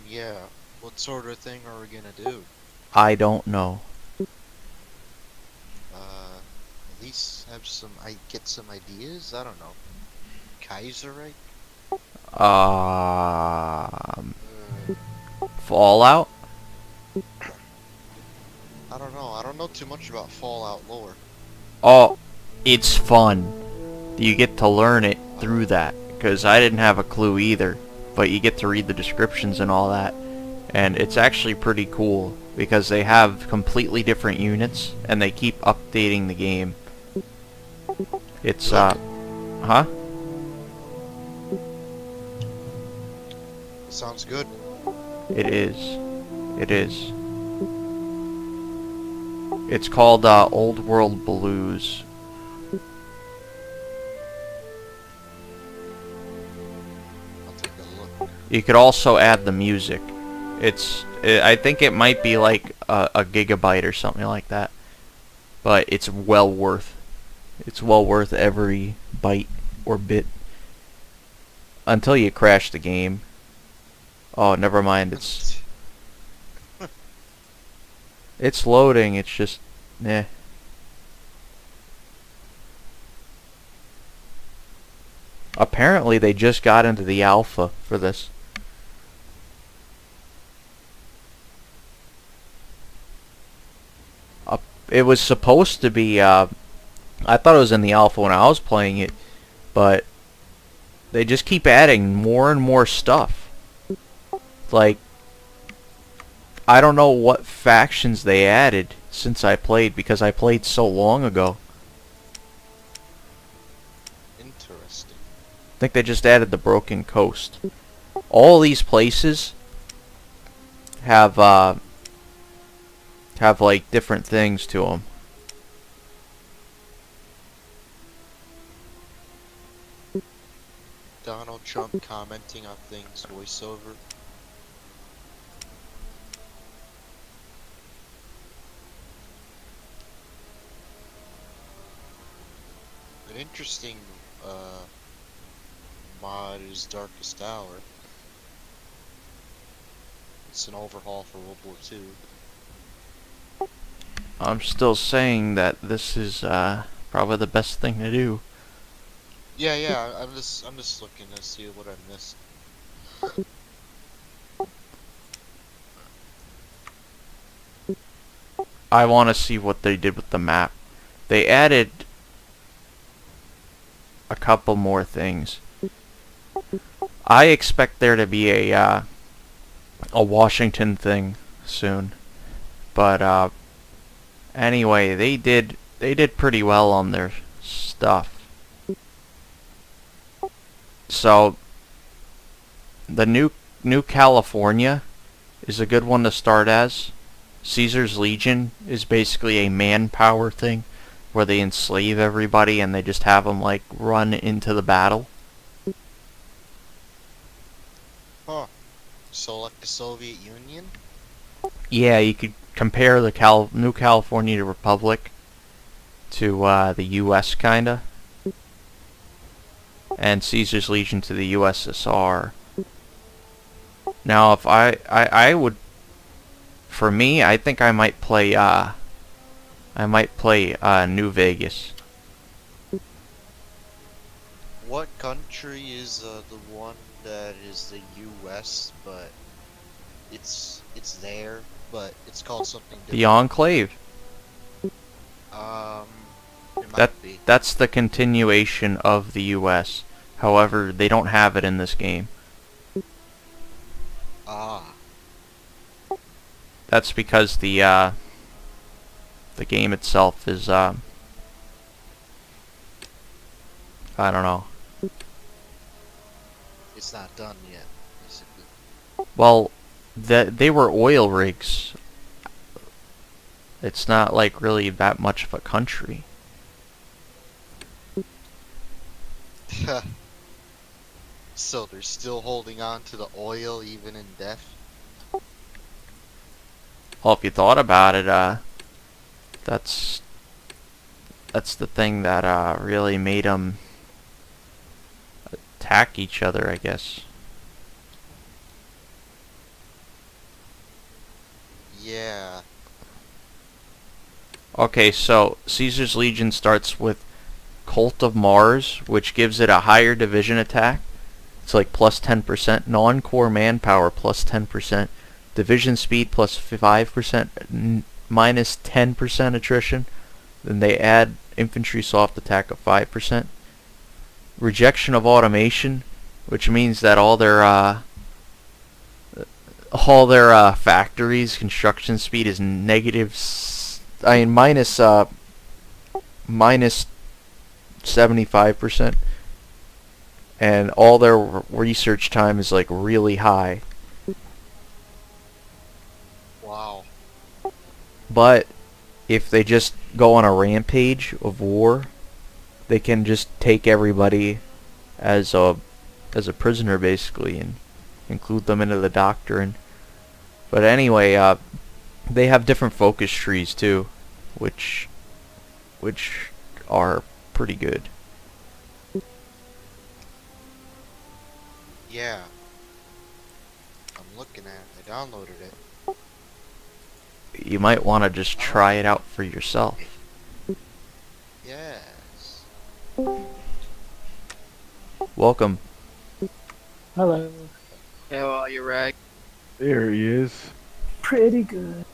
Yeah. What sort of thing are we gonna do? I don't know. At least have get some ideas? I don't know. Kaiserite? Um, Uh, Fallout? I don't know. I don't know too much about Fallout lore. Oh, it's fun. You get to learn it through Uh, that. Because I didn't have a clue either. But you get to read the descriptions and all that. And it's actually pretty cool. Because they have completely different units. And they keep updating the game. It's, good. huh? Sounds good. It is. It is. It's called, Old World Blues. I'll take a look. You could also add the music. I think it might be like a gigabyte or something like that. But it's well worth every byte or bit until you crash the game. Oh, never mind. It's loading. It's just, eh. Apparently, they just got into the alpha for this. It was supposed to be. I thought it was in the alpha when I was playing it, but they just keep adding more and more stuff. Like, I don't know what factions they added since I played, because I played so long ago. Interesting. I think they just added the Broken Coast. All these places have have like different things to them. Donald Trump commenting on things voiceover. An interesting mod is Darkest Hour. It's an overhaul for World War II. I'm still saying that this is probably the best thing to do. Yeah. I'm just looking to see what I missed. I want to see what they did with the map. They added a couple more things. I expect there to be a Washington thing soon, but anyway, they did pretty well on their stuff. So the New California is a good one to start as. Caesar's Legion is basically a manpower thing where they enslave everybody and they just have them like run into the battle. Huh. So like the Soviet Union? Yeah, you could compare the New California Republic to the U.S. kinda, and Caesar's Legion to the USSR. Now, if I would, for me, I think I might play New Vegas. What country is the one that is the U.S. but it's there, but it's called something The different? Enclave. Um, it That might be. that's the continuation of the U.S. However, they don't have it in this game. Ah, That's because the game itself is I don't know. it's not done yet, basically. Well, they were oil rigs. It's not like really that much of a country. So they're still holding on to the oil even in death? Well, if you thought about it, that's that's the thing that really made them attack each other, I guess. Yeah. Okay, so Caesar's Legion starts with Cult of Mars, which gives it a higher division attack. It's like plus 10%, non-core manpower plus 10%, division speed plus 5%, minus 10% attrition. Then they add infantry soft attack of 5%. Rejection of automation, which means that all their factories construction speed is negative. Minus 75%, and all their research time is like really high. Wow. But if they just go on a rampage of war, they can just take everybody as a prisoner basically and include them into the doctrine. But anyway, they have different focus trees too, which are pretty good. Yeah. I'm looking at it. I downloaded it. You might want to just try it out for yourself. Yes. Welcome. Hello. How are you, Rag? There he is. Pretty good.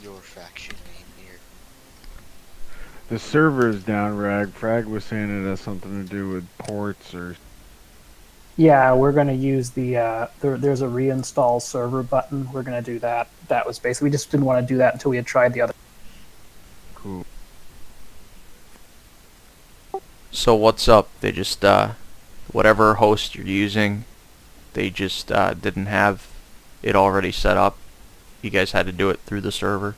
Your faction name here. The server's down, Rag. Frag was saying it has something to do with ports or... Yeah, we're going to use there's a reinstall server button. We're going to do that. That was basically, we just didn't want to do that until we had tried the other. Cool. So what's up? They just whatever host you're using, they just didn't have it already set up. You guys had to do it through the server.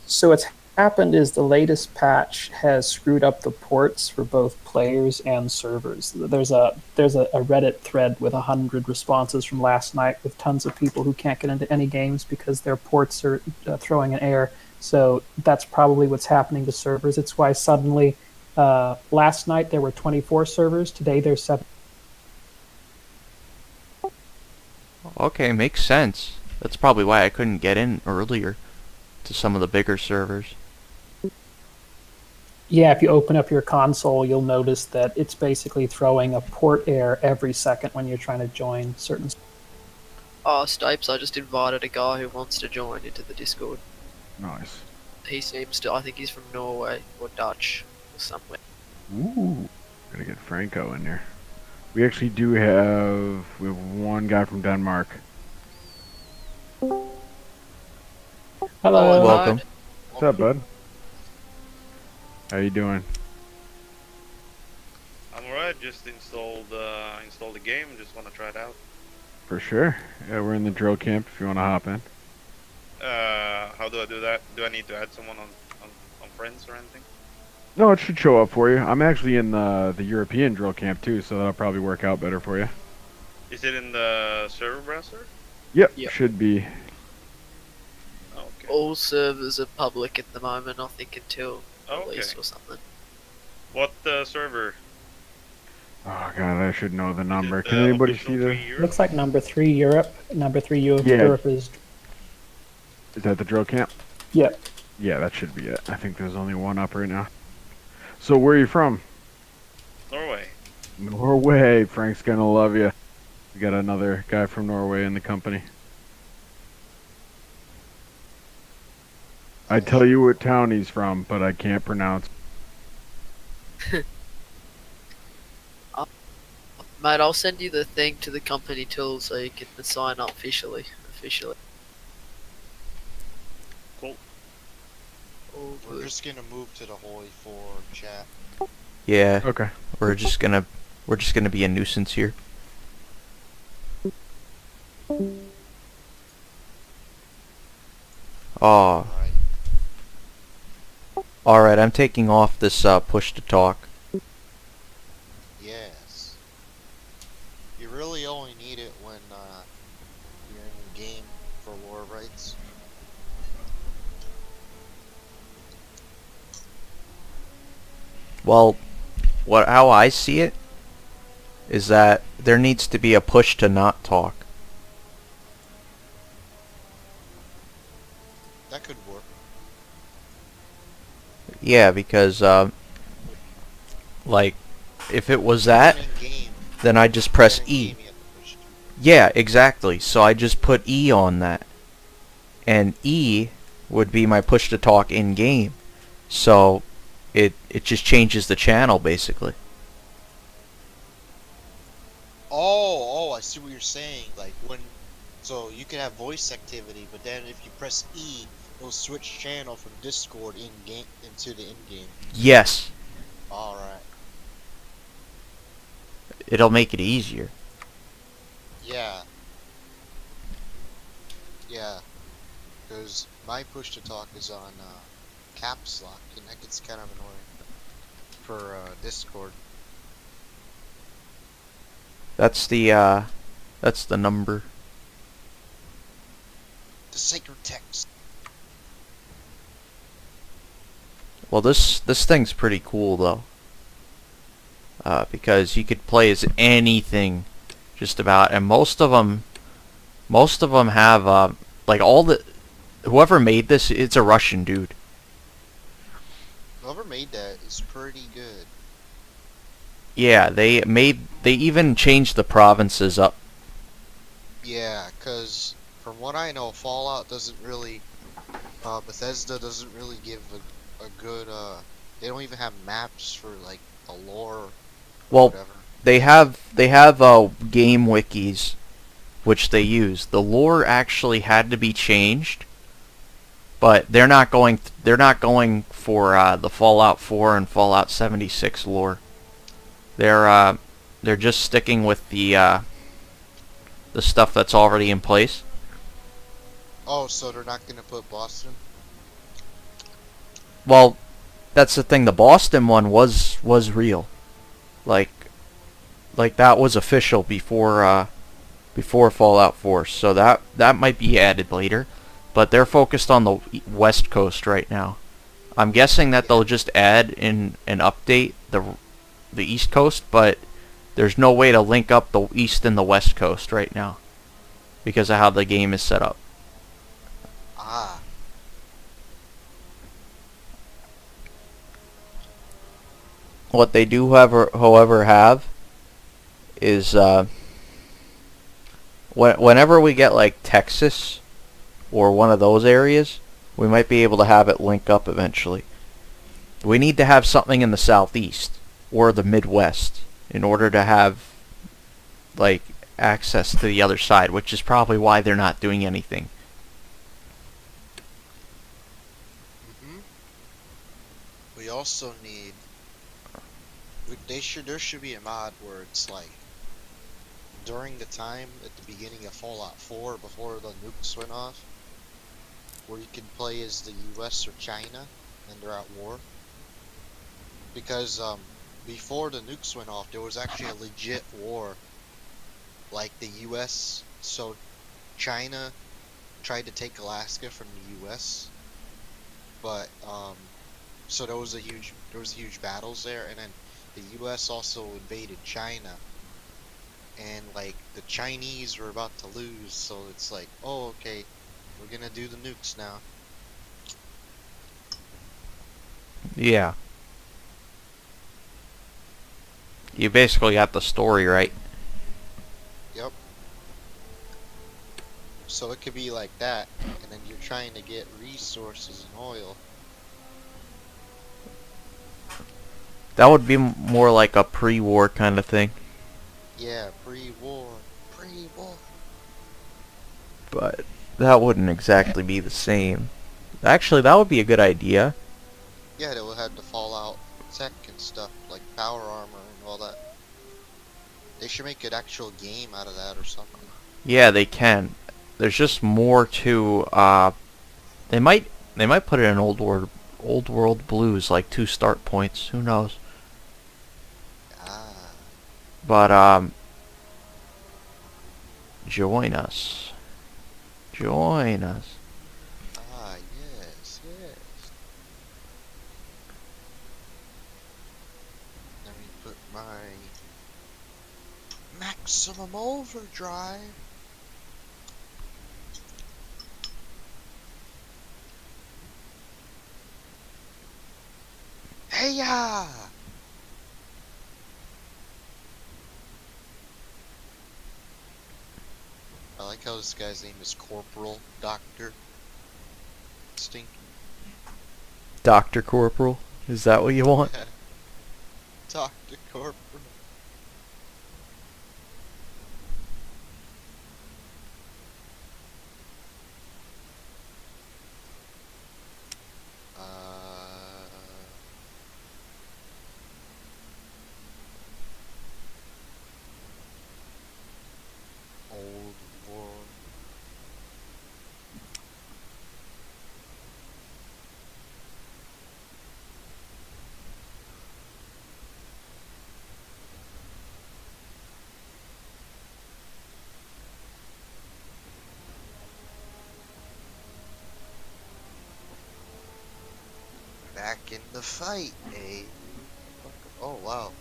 So what's happened is the latest patch has screwed up the ports for both players and servers. There's a Reddit thread with 100 responses from last night with tons of people who can't get into any games because their ports are throwing an error. So that's probably what's happening to servers. It's why suddenly last night there were 24 servers. Today there's 7. Okay, makes sense. That's probably why I couldn't get in earlier to some of the bigger servers. Yeah, if you open up your console, you'll notice that it's basically throwing a port error every second when you're trying to join certain. Oh, Stapes, I just invited a guy who wants to join into the Discord. Nice. He seems to, I think he's from Norway or Dutch or somewhere. Ooh. Gotta get Franco in there. We actually do have... We have one guy from Denmark. Hello. Welcome. What's up, bud? How you doing? I'm alright, just installed the game, just wanna try it out. For sure. Yeah, we're in the drill camp if you want to hop in. How do I do that? Do I need to add someone on friends or anything? No, it should show up for you. I'm actually in the European drill camp too, so that'll probably work out better for you. Is it in the server browser? Yep, Yep. should be. Oh, okay. All servers are public at the moment, I think, until Oh, release okay. or something. What server? Oh god, I should know the number. Is it, Can anybody official see the... 3 Europe? Looks like number 3 Europe. Number 3 Yeah. Europe is. Is that the drill camp? Yep. Yeah, that should be it. I think there's only one up right now. So where are you from? Norway. Norway. Frank's gonna love you. We got another guy from Norway in the company. I'd tell you what town he's from, but I can't pronounce. Mate, I'll send you the thing to the company tool so you can sign up officially. Cool. All We're good. just gonna move to the HOI for chat. Yeah, Okay. we're just gonna be a nuisance here. Oh, Right. alright, I'm taking off this push to talk. Yes. You really only need it when you're in the game for lore rights. Well, how I see it is that there needs to be a push to not talk. That could work. Yeah, because like if it was But that, then in game, then I just but press then in E. game you have to push 2. Yeah, exactly. So I just put E on that, and E would be my push to talk in game. So it just changes the channel basically. Oh, I see what you're saying. Like so you can have voice activity, but then if you press E, it'll switch channel from Discord in game into the in game. Yes, All right. it'll make it easier. Yeah. Yeah. Because my push to talk is on caps lock, and that gets kind of annoying for Discord. That's the number. The sacred text. Well, this thing's pretty cool though, because you could play as anything, just about, and most of them have like all the whoever made this, it's a Russian dude. Whoever made that is pretty good. Yeah, they even changed the provinces up. Yeah, because from what I know, Fallout doesn't really, Bethesda doesn't really give a good, they don't even have maps for, like, the lore or Well, whatever. they have game wikis, which they use. The lore actually had to be changed, but they're not going for the Fallout 4 and Fallout 76 lore. They're just sticking with the stuff that's already in place. Oh, so they're not gonna put Boston? Well, that's the thing. The Boston one was real, like that was official before Fallout 4. So that might be added later, but they're focused on the West Coast right now. I'm guessing that they'll just add in an update the East Coast, but there's no way to link up the East and the West Coast right now because of how the game is set up. Ah. What they do, however, have is whenever we get like Texas or one of those areas, we might be able to have it link up eventually. We need to have something in the Southeast or the Midwest in order to have like access to the other side, which is probably why they're not doing anything. We also need. There should be a mod where it's like during the time at the beginning of Fallout 4 before the nukes went off, where you can play as the U.S. or China and they're at war. Because before the nukes went off, there was actually a legit war. Like the U.S. So China tried to take Alaska from the U.S. But so there was huge battles there, and then the U.S. also invaded China, and like the Chinese were about to lose, so it's like, oh, okay, we're gonna do the nukes now. Yeah. You basically got the story right. Yep. So it could be like that, and then you're trying to get resources and oil. That would be more like a pre-war kind of thing. Yeah, pre-war. Pre-war. But that wouldn't exactly be the same. Actually, that would be a good idea. Yeah, they will have the Fallout tech and stuff, like power armor and all that. They should make an actual game out of that or something. Yeah, they can. There's just more to. They might put it in old world blues, like 2 start points. Who knows? Ah. But join us. Join us. Ah, yes, yes. Maximum overdrive. Hey-ya! I like how this guy's name is Corporal Doctor Stinky. Dr. Corporal? Is that what you want? Dr. Corporal. Old War. Back in the fight, eh? Oh, wow.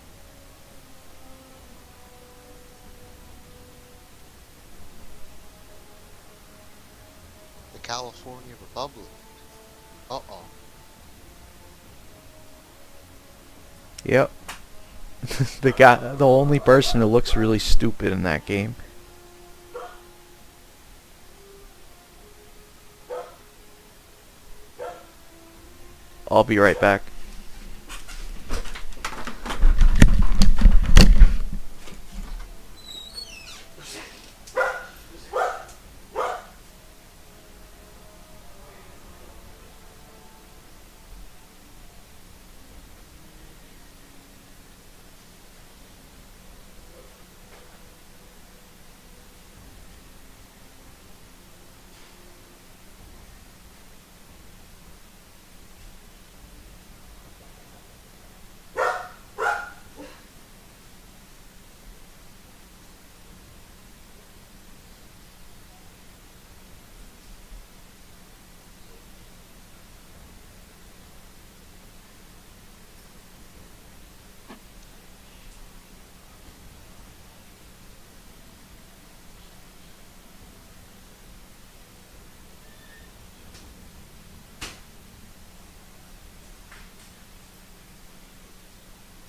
The California Republic. Uh-oh. Yep. The only person who looks really stupid in that game. I'll be right back.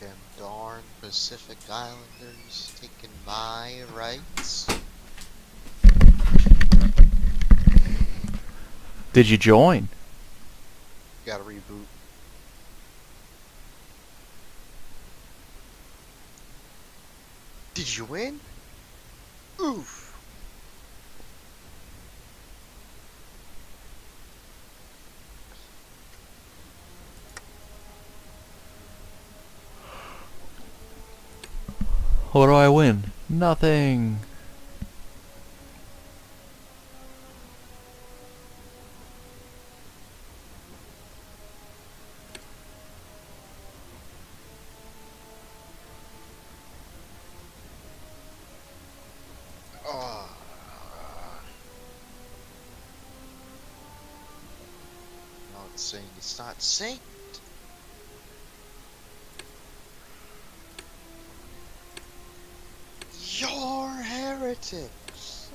Them darn Pacific Islanders taking my rights. Did you join? Gotta reboot. Did you win? Oof. What do I win? Nothing. Oh. No, it's saying it's not synced. You're heretics.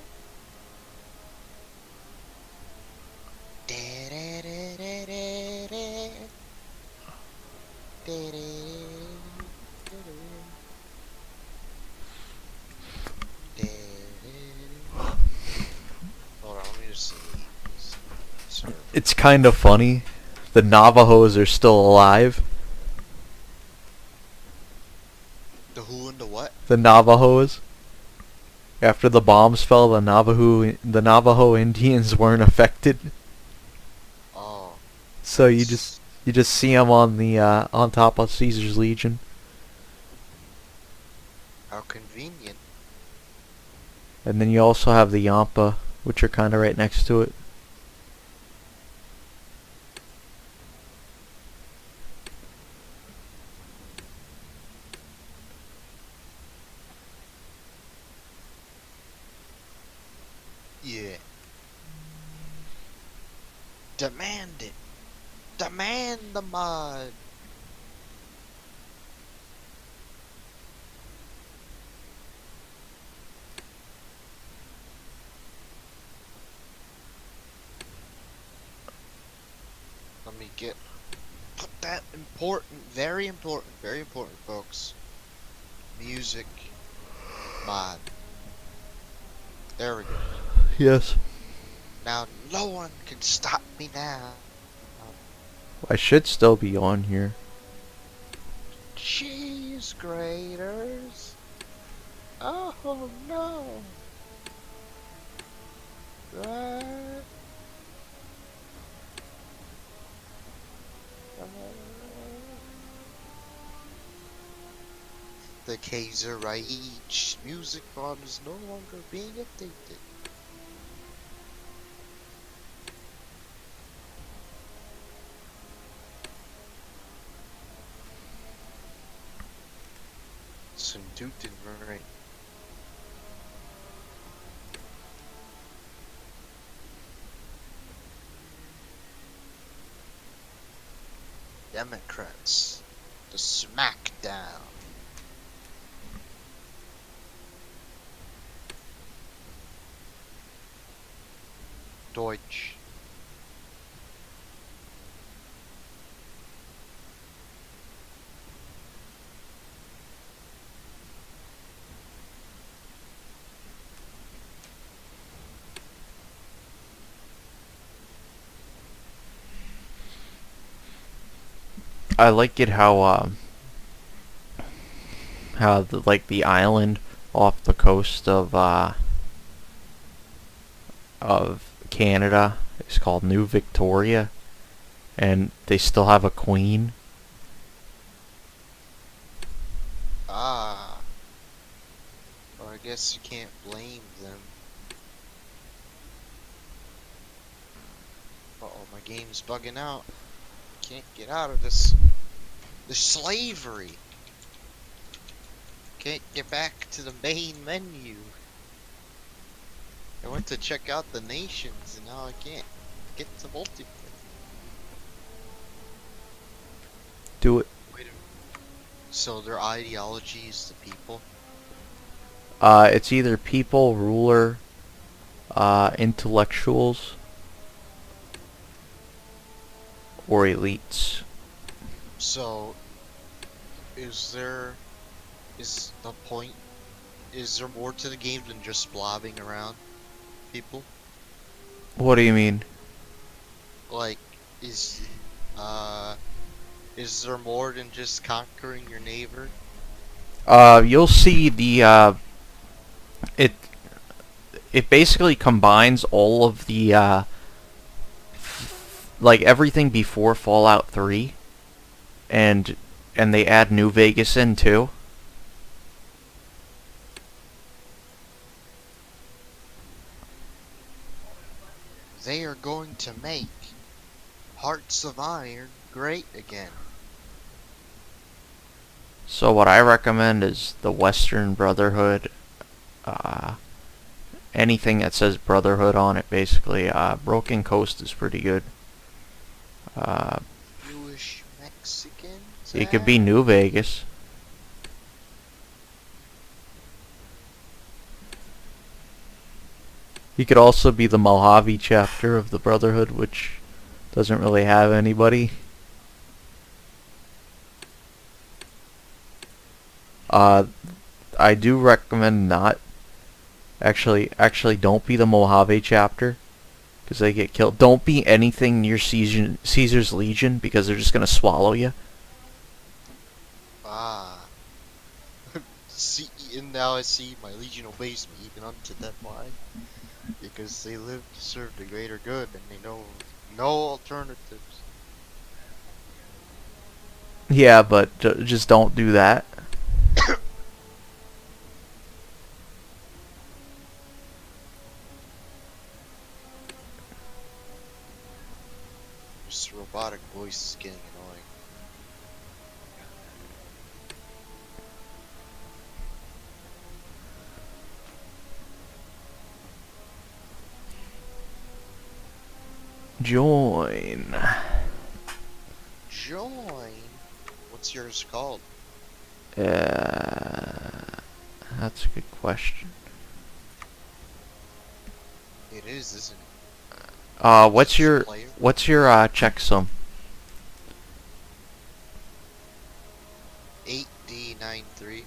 Hold on, let me just see. Sorry. It's kind of funny. The Navajos are still alive. The who and the what? The Navajos. After the bombs fell, the Navajo Indians weren't affected. Oh. So you just see them on the on top of Caesar's Legion. How convenient. And then you also have the Yampa, which are kind of right next to it. Yeah. Demand it. Demand the mod. let me put that very important, folks. Music mod. There we go. Yes. Now no one can stop me now. I should still be on here. Cheese graters. Oh no. Right. The Kaiser Reich music mod is no longer being updated. Some dude right. Democrats. The smackdown. Deutsch. I like it how like the island off the coast of Canada is called New Victoria, and they still have a queen. Ah. Well, I guess you can't blame them. Uh-oh, my game's bugging out. Can't get out of this slavery. Can't get back to the main menu. I went to check out the nations and now I can't get to multiplayer. Do it. Wait a minute. So their ideology is the people? It's either people, ruler, intellectuals, or elites. So is there more to the game than just blobbing around people? What do you mean? Like, is there more than just conquering your neighbor? You'll see it basically combines all of the like everything before Fallout 3, and they add New Vegas in too. They are going to make Hearts of Iron great again. So what I recommend is the Western Brotherhood. Anything that says Brotherhood on it, basically. Broken Coast is pretty good. Jewish Mexicans? It could be New Vegas. You could also be the Mojave chapter of the Brotherhood, which doesn't really have anybody. I do recommend not. Actually, don't be the Mojave chapter, because they get killed. Don't be anything near Caesar's Legion, because they're just gonna swallow you. Ah. See, and now I see my Legion obeys me even unto death. Why? Because they live to serve the greater good and they know no alternatives. Yeah, but just don't do that. This robotic voice is getting annoying. Join. Join? What's yours called? That's a good question. It is, isn't it? What's your Player? checksum? 9.3.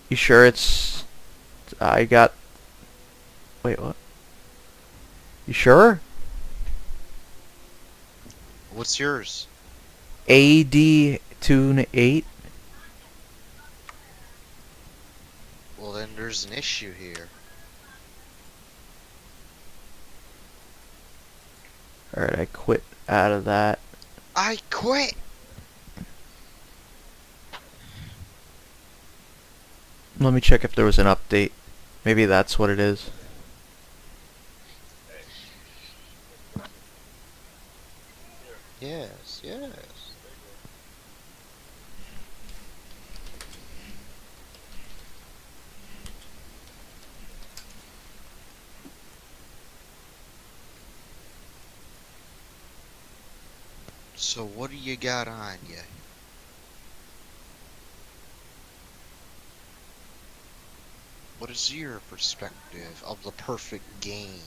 You sure it's... I got... Wait, what? You sure? What's yours? AD Tune 8? Well, then there's an issue here. Alright, I quit out of that. I quit! Let me check if there was an update. Maybe that's what it is. Yes, yes. So what do you got on you? What is your perspective of the perfect game?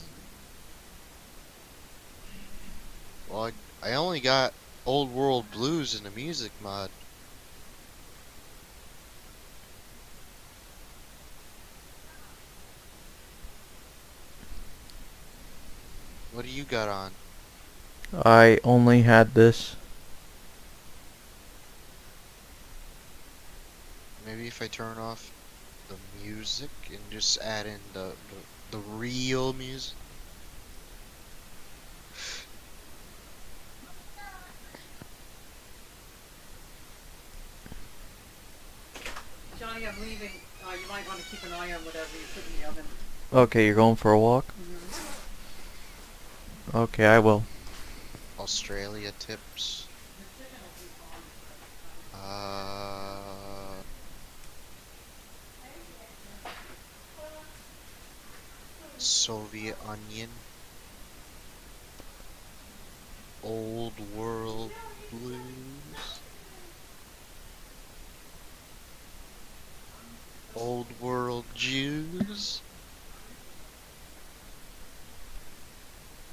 Well, I only got Old World Blues in the music mod. What do you got on? I only had this. Maybe if I turn off the music and just add in the real music. Johnny, I'm leaving. You might want to keep an eye on whatever you put in the oven. Okay, you're going for a walk? Okay, I will. Australia tips. Soviet Onion. Old World Blues. Old World Jews.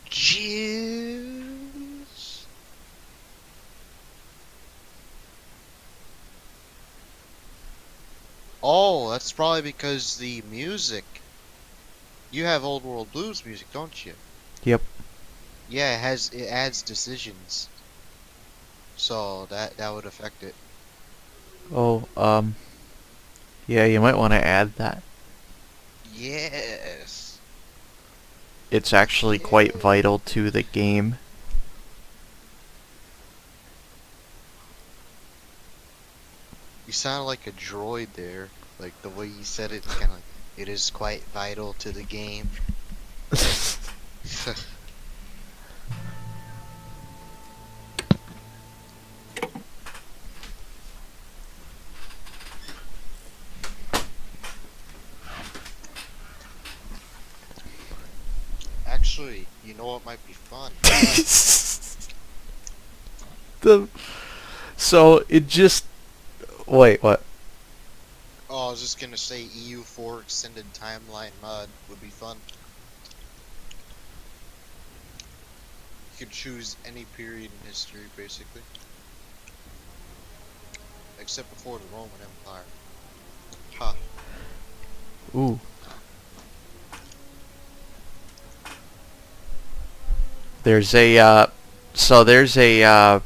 Jews. Oh, that's probably because the music. You have Old World Blues music, don't you? Yep. Yeah, it adds decisions. So that would affect it. Oh, yeah, you might want to add that. Yes. It's actually quite vital to the game. You sound like a droid there. Like the way you said it, kind of like, it is quite vital to the game. Actually, you know what might be fun? So it just... Wait, what? Oh, I was just gonna say EU4 extended timeline mod would be fun. You could choose any period in history, basically. Except before the Roman Empire. Ha. Ooh. There's a, so there's a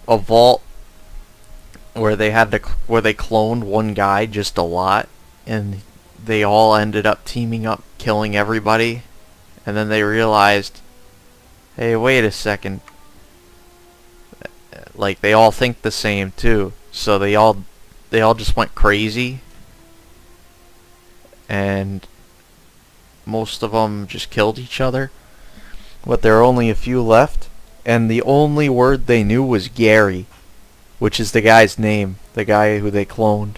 vault where they where they cloned one guy just a lot, and they all ended up teaming up, killing everybody, and then they realized, hey, wait a second, like they all think the same too, so they all just went crazy, and most of them just killed each other, but there are only a few left, and the only word they knew was Gary, which is the guy's name, the guy who they cloned.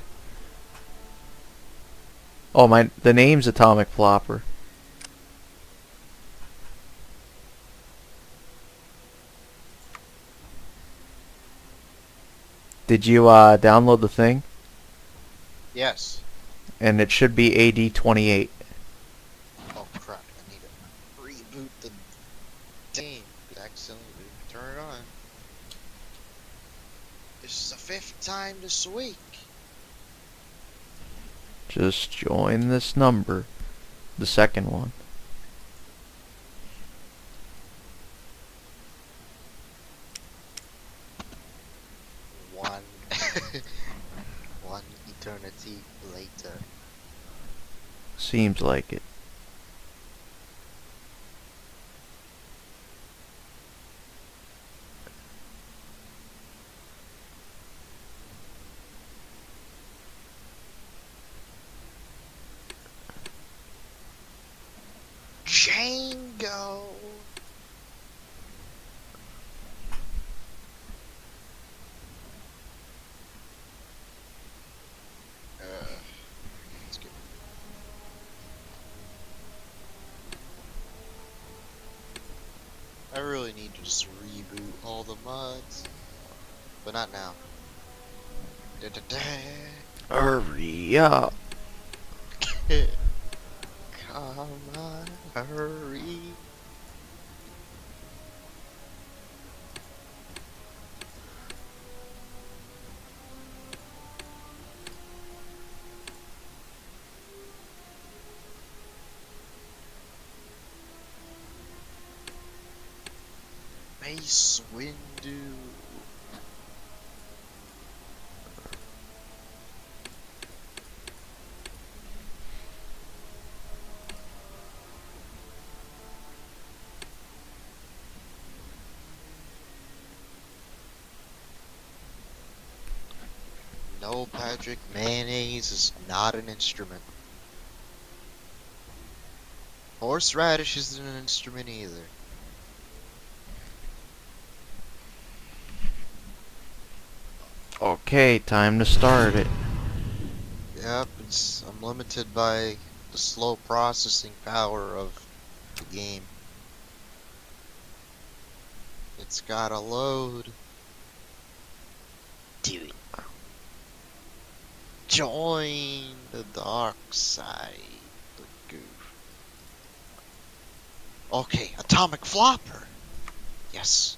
Oh, the name's Atomic Flopper. Did you download the thing? Yes. And it should be AD28. Oh crap, I need to reboot the game. I accidentally turn it on. This is the 5th time this week. Just join this number. The second one. One, one eternity later. Seems like it. Django. Let's get. I really need to just reboot all the mods, but not now. Da-da-da. Hurry up. Come on, hurry. Mace Windu. No, Patrick, mayonnaise is not an instrument. Horseradish isn't an instrument either. Okay, time to start it. Yep, I'm limited by the slow processing power of the game. It's gotta load. Do it. Join the dark side, the goof. Okay, atomic flopper. Yes.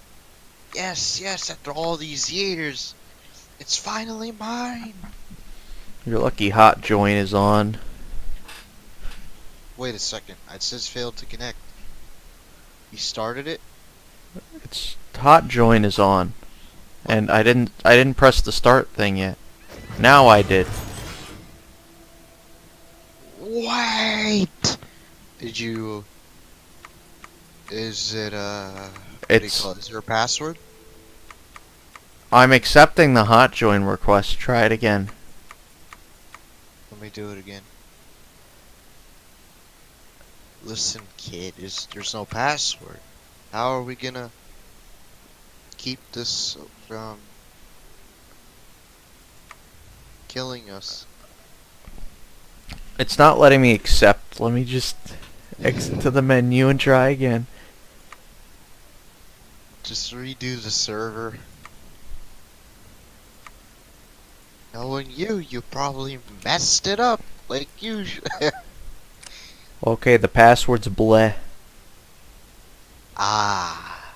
Yes, yes, after all these years, it's finally mine. You're lucky hot join is on. Wait a second, it says failed to connect. You started it? It's hot join is on. And I didn't press the start thing yet. Now I did. Wait! Did you... Is it, what do you It's call it? Is there a password? I'm accepting the hot join request. Try it again. Let me do it again. Listen, kid, there's no password. How are we gonna keep this from killing us? It's not letting me accept. Let me just exit to the menu and try again. Just redo the server. Knowing you probably messed it up like usual. Okay, the password's bleh. Ah.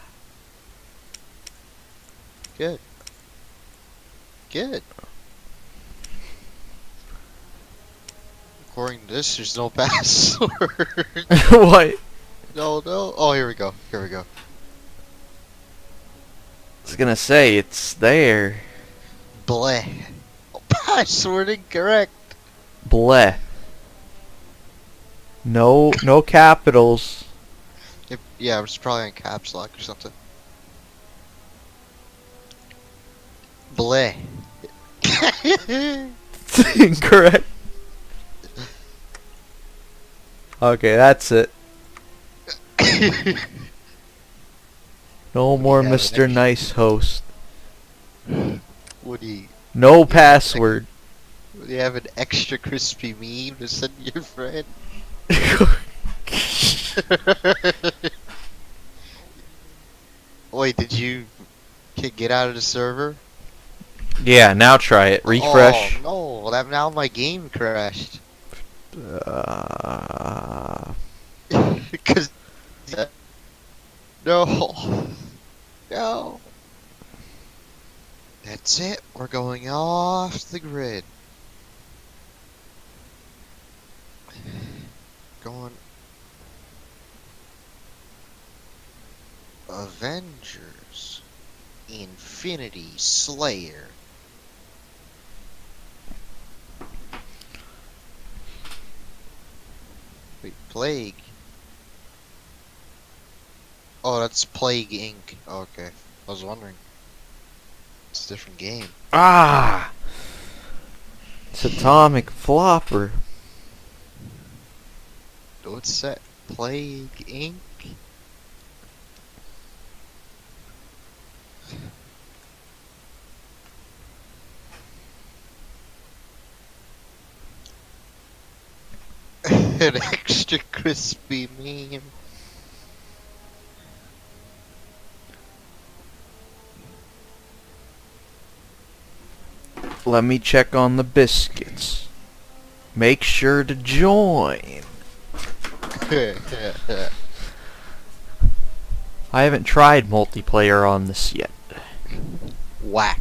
Good. Good. According to this, there's no password. What? No, no. Oh, here we go. Here we go. I was gonna say, it's there. Bleh. Oh, password incorrect. Bleh. No capitals. Yeah, it was probably in caps lock or something. Bleh. Incorrect. Okay, that's it. No more have an Mr. extra- Nice Host. Would you No password. have an extra crispy meme to send your friend? Wait, did you get out of the server? Yeah, now try it. Refresh. Oh no, now my game crashed. Because no, no. That's it. We're going off the grid. Going Avengers. Infinity Slayer. Wait, Plague. Oh, that's Plague Inc. Okay. I was wondering. It's a different game. Ah! It's Atomic Flopper. What's that? Plague Inc. An extra crispy meme. Let me check on the biscuits. Make sure to join. I haven't tried multiplayer on this yet. Whack.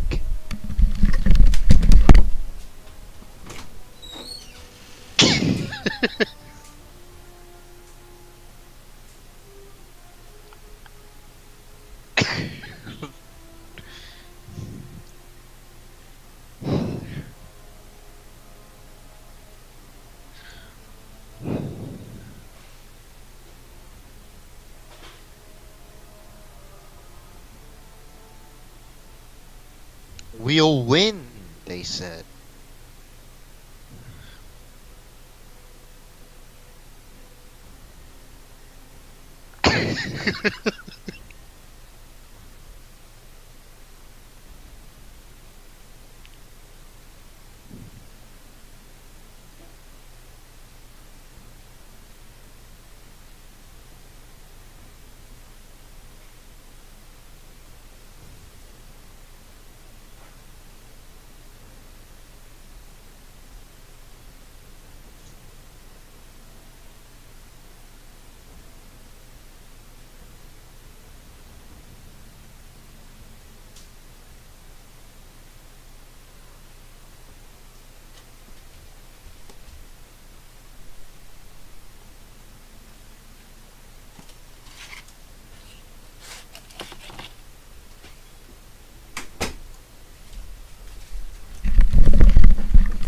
We'll win, they said.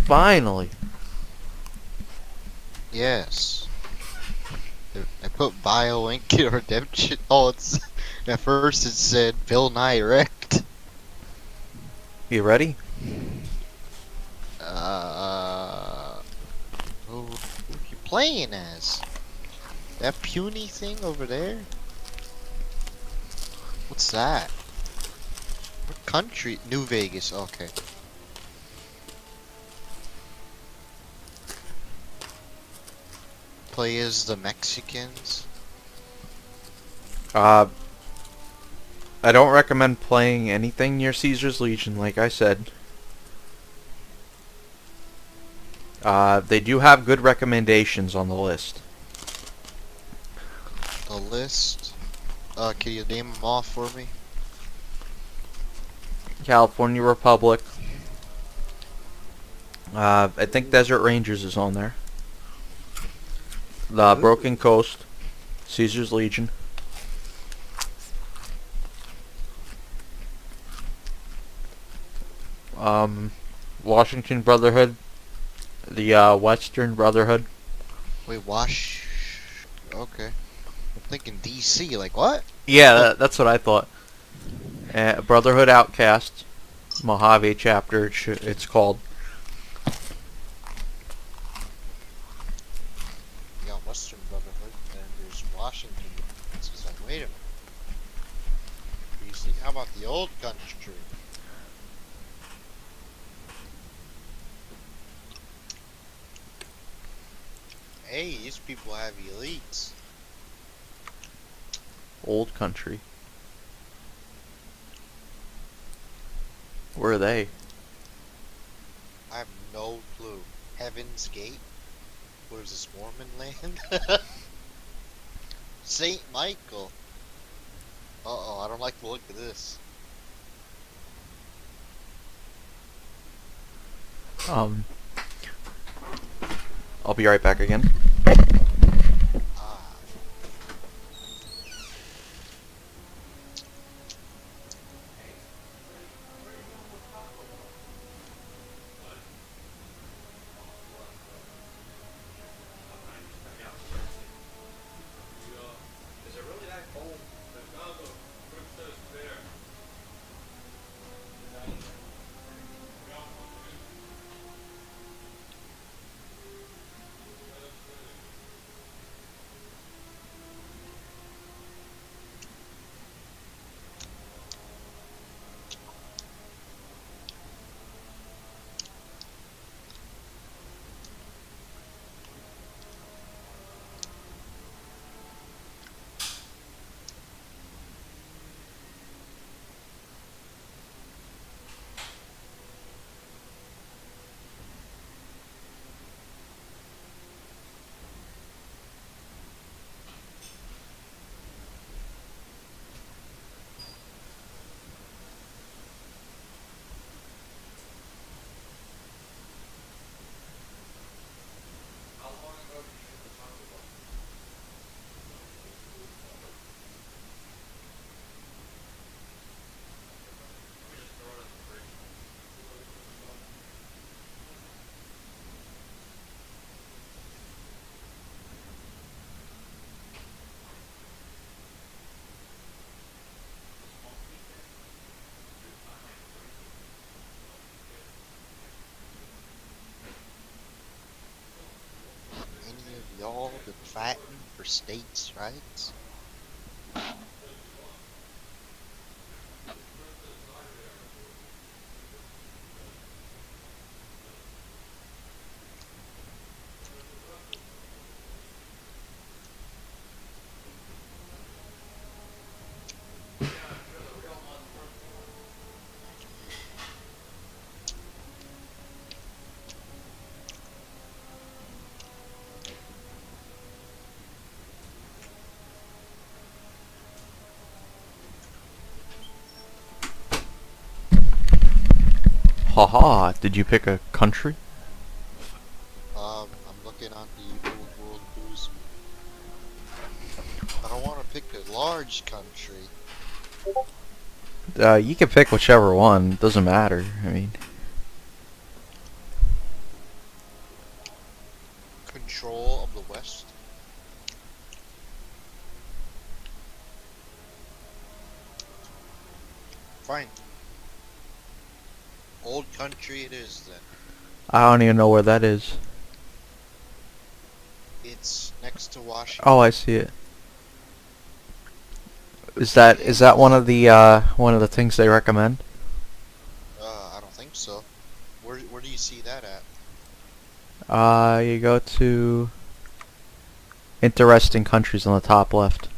Finally. Yes. I put BioLink Redemption. Oh, it's at first it said Bill Nye wrecked. You ready? Who you playing as? That puny thing over there? What's that? What country? New Vegas. Okay. Play as the Mexicans. I don't recommend playing anything near Caesar's Legion, like I said. They do have good recommendations on the list. The list. Can you name them off for me? California Republic. I think Desert Rangers is on there. The Broken Coast. Caesar's Legion. Washington Brotherhood. The Western Brotherhood. Wait, Wash. Okay. I'm thinking DC. Like what? Yeah, that's what I thought. Brotherhood Outcast. Mojave chapter, it's called. You got Western Brotherhood, and there's Washington. It's just like, wait a minute. DC. How about the old country? Hey, these people have elites. Old country. Where are they? I have no clue. Heaven's Gate? What is this, Mormon land? Saint Michael. Uh-oh, I don't like the look of this. Um, I'll be right back again. Ah. Any of y'all been fighting for states' rights? Haha, did you pick a country? I'm looking on the old world news. I don't want to pick a large country. You can pick whichever one. Doesn't matter. I mean, Control of the West. Fine. Old country it is then. I don't even know where that is. It's next to Washington. Oh, I see it. Is that one of the things they recommend? I don't think so. Where do you see that at? You go to interesting countries on the top left.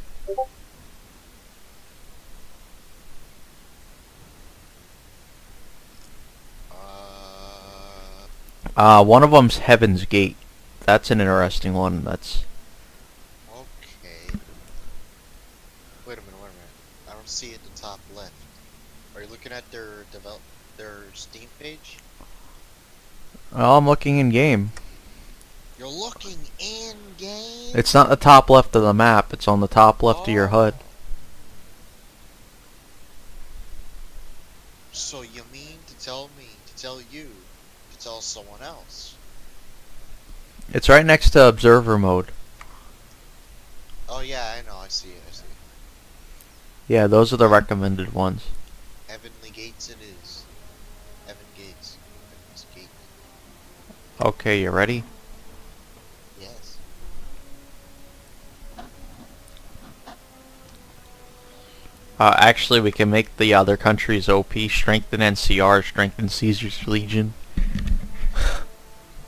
One of them's Heaven's Gate. That's an interesting one. That's Okay. Wait a minute. I don't see it at the top left. Are you looking at their Steam page? oh, I'm looking in game. You're looking in game. It's not the top left of the map. It's on the top left of your HUD. So you mean to tell you, to tell someone else? It's right next to observer mode. Oh yeah, I know. I see it. Yeah, those are the recommended ones. Heavenly Gates it is. Heaven Gates. Heaven's Gate. Okay, you ready? Yes. Actually, we can make the other countries OP. Strengthen NCR, strengthen Caesar's Legion.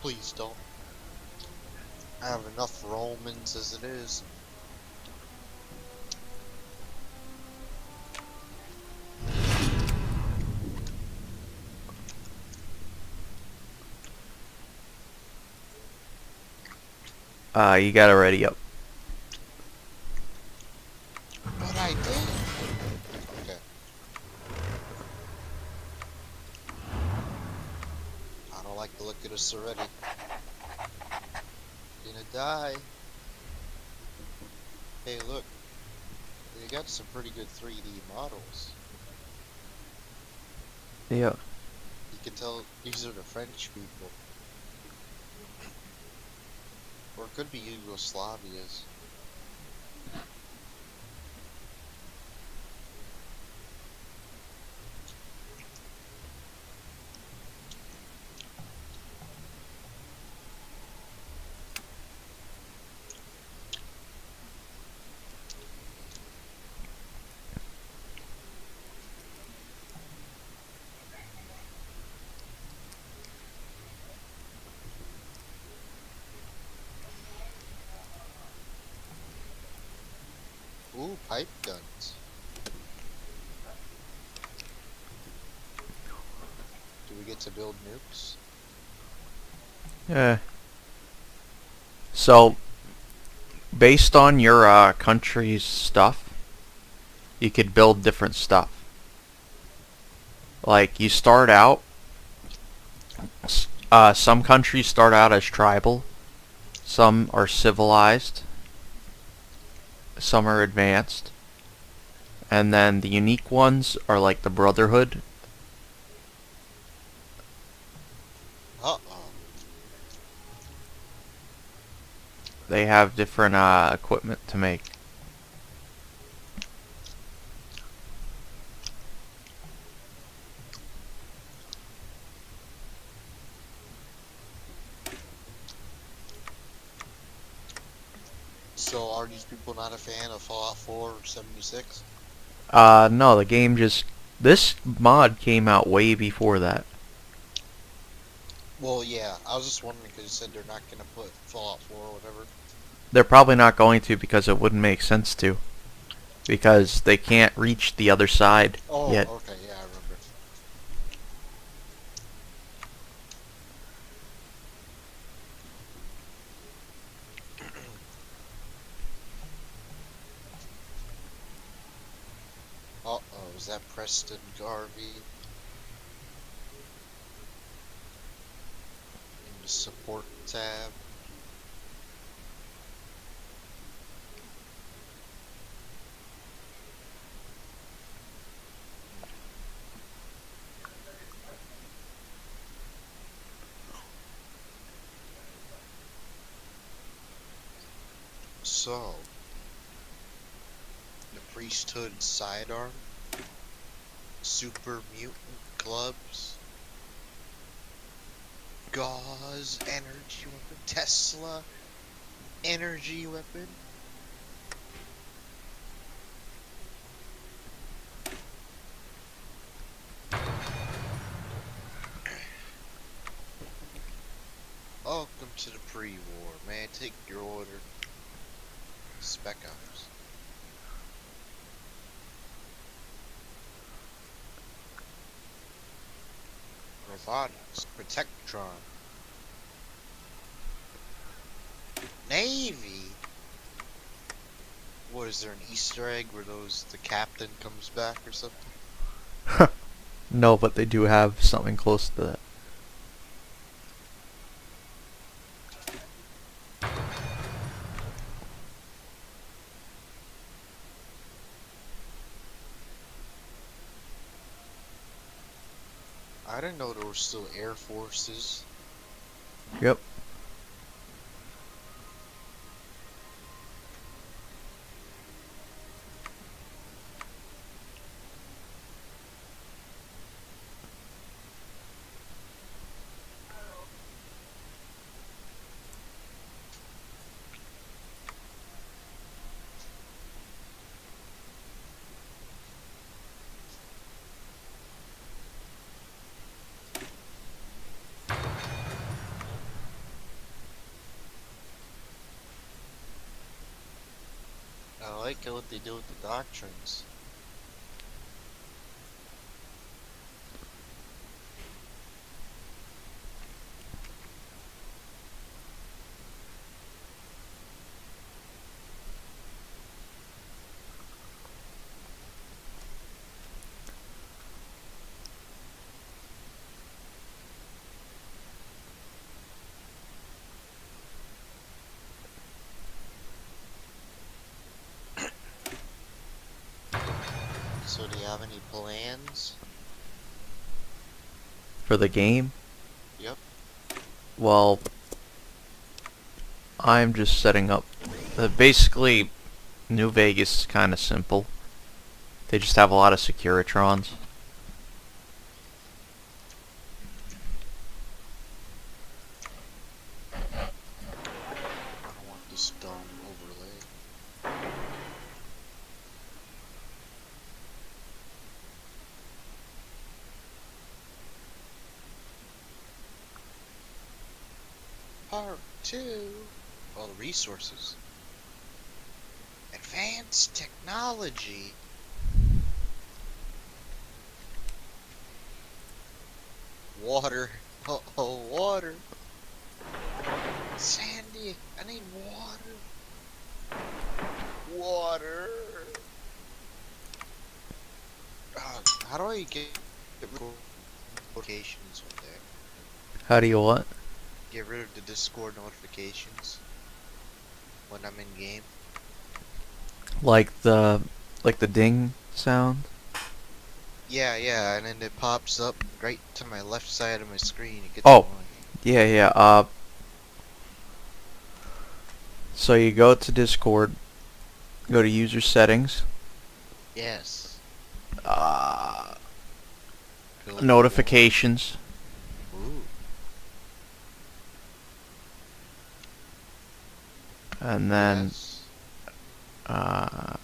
Please don't. I have enough Romans as it is. You got it ready up. But I did. Okay. I don't like the look at us already. Gonna die. Hey, look. They got some pretty good 3D models. Yeah. You can tell these are the French people. Or it could be Yugoslavia's. Ooh, pipe guns. Do we get to build nukes? Yeah. So, based on your country's stuff, you could build different stuff. Like, you start out, some countries start out as tribal, some are civilized, some are advanced, and then the unique ones are like the Brotherhood. Uh-oh. They have different equipment to make. So are these people not a fan of Fallout 4 or 76? No, the game just... This mod came out way before that. Well, yeah, I was just wondering because you said they're not going to put Fallout 4 or whatever. They're probably not going to because it wouldn't make sense to. Because they can't reach the other side Oh, yet. okay, yeah, I remember. Uh-oh, is that Preston Garvey? In the support tab. So, the priesthood sidearm, super mutant gloves, gauze energy weapon, Tesla energy weapon. Welcome to the pre-war. May I take your order? Spec Ops. Robotics. Protectron. Navy? What, is there an Easter egg where the captain comes back or something? No, but they do have something close to that. I didn't know there were still air forces. Yep. I like what they do with the doctrines. So do you have any plans? For the game? Yep. Well, I'm just setting up. Basically, New Vegas is kind of simple. They just have a lot of Securitrons. I don't want this dumb overlay. Part 2. All the resources. Advanced technology. Water. Oh, water. Sandy, I need water. Water. How do I get notifications on there? How do you what? Get rid of the Discord notifications when I'm in game. Like the ding sound? Yeah, and then it pops up right to my left side of my screen. It gets Oh. annoying. Yeah. So you go to Discord, go to user settings, Yes. uh, Build notifications, war. Ooh. and then Yes. uh,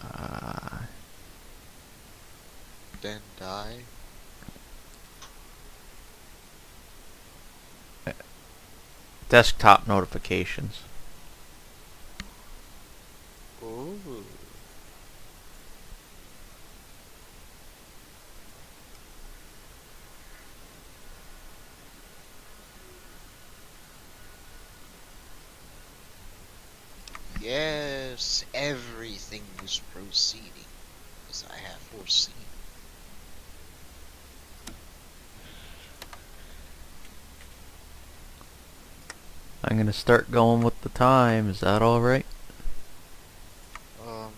Then die. desktop notifications. Ooh. Yes, everything is proceeding as I have foreseen. I'm gonna start going with the time. Is that all right? Um,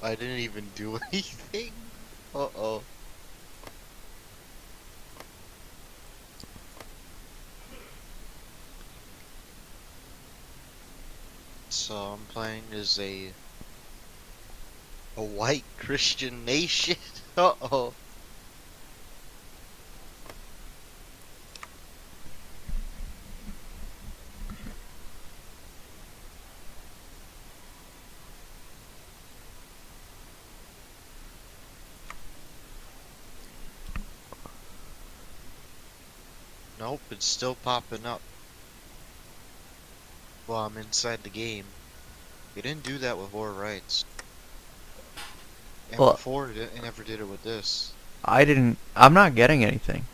I didn't even do anything. Uh-oh. So I'm playing as a white Christian nation. Uh-oh. Nope, it's still popping up while I'm inside the game. You didn't do that with War Rights. And Well, before, it never did it with this. I'm not getting anything.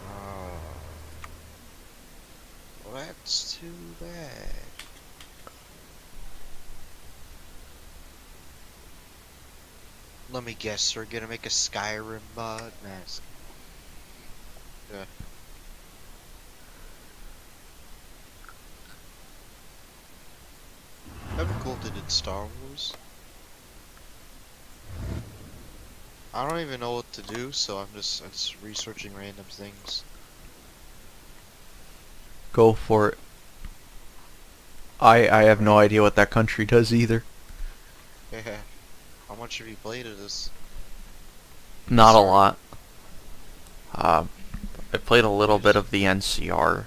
Oh. Well, that's too bad. Let me guess, we're gonna make a Skyrim mod mask. Yeah. That'd be cool if they did Star Wars. I don't even know what to do, so I'm just researching random things. Go for it. I have no idea what that country does either. Yeah. How much have you played of this? Not a Sorry. lot. I played a little bit of the NCR.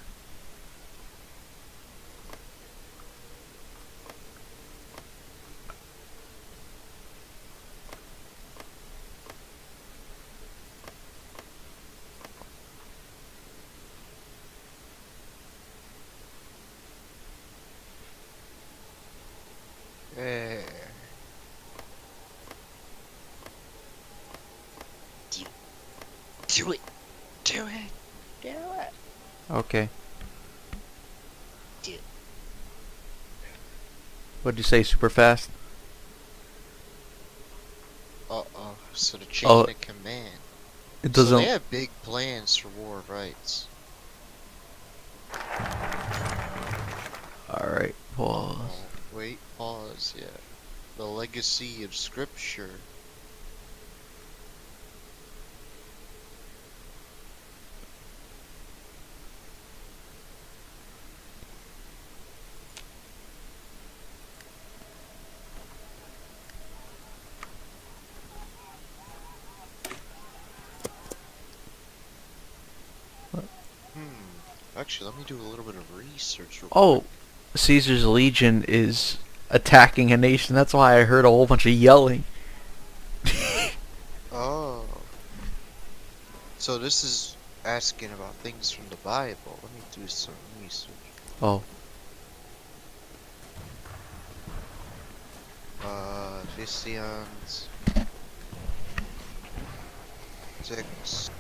Yeah. Do it. Do it. Do it. Okay. Do it. What'd you say, super fast? Uh-oh. So the chain Oh, of command. it So they doesn't. have big plans for War of Rights. Alright, pause. Wait, pause, yeah. The legacy of scripture. Actually, let me do a little bit of research real Oh, quick. Caesar's Legion is attacking a nation. That's why I heard a whole bunch of yelling. Oh. So this is asking about things from the Bible. Let me do some research. Oh, Ephesians 6.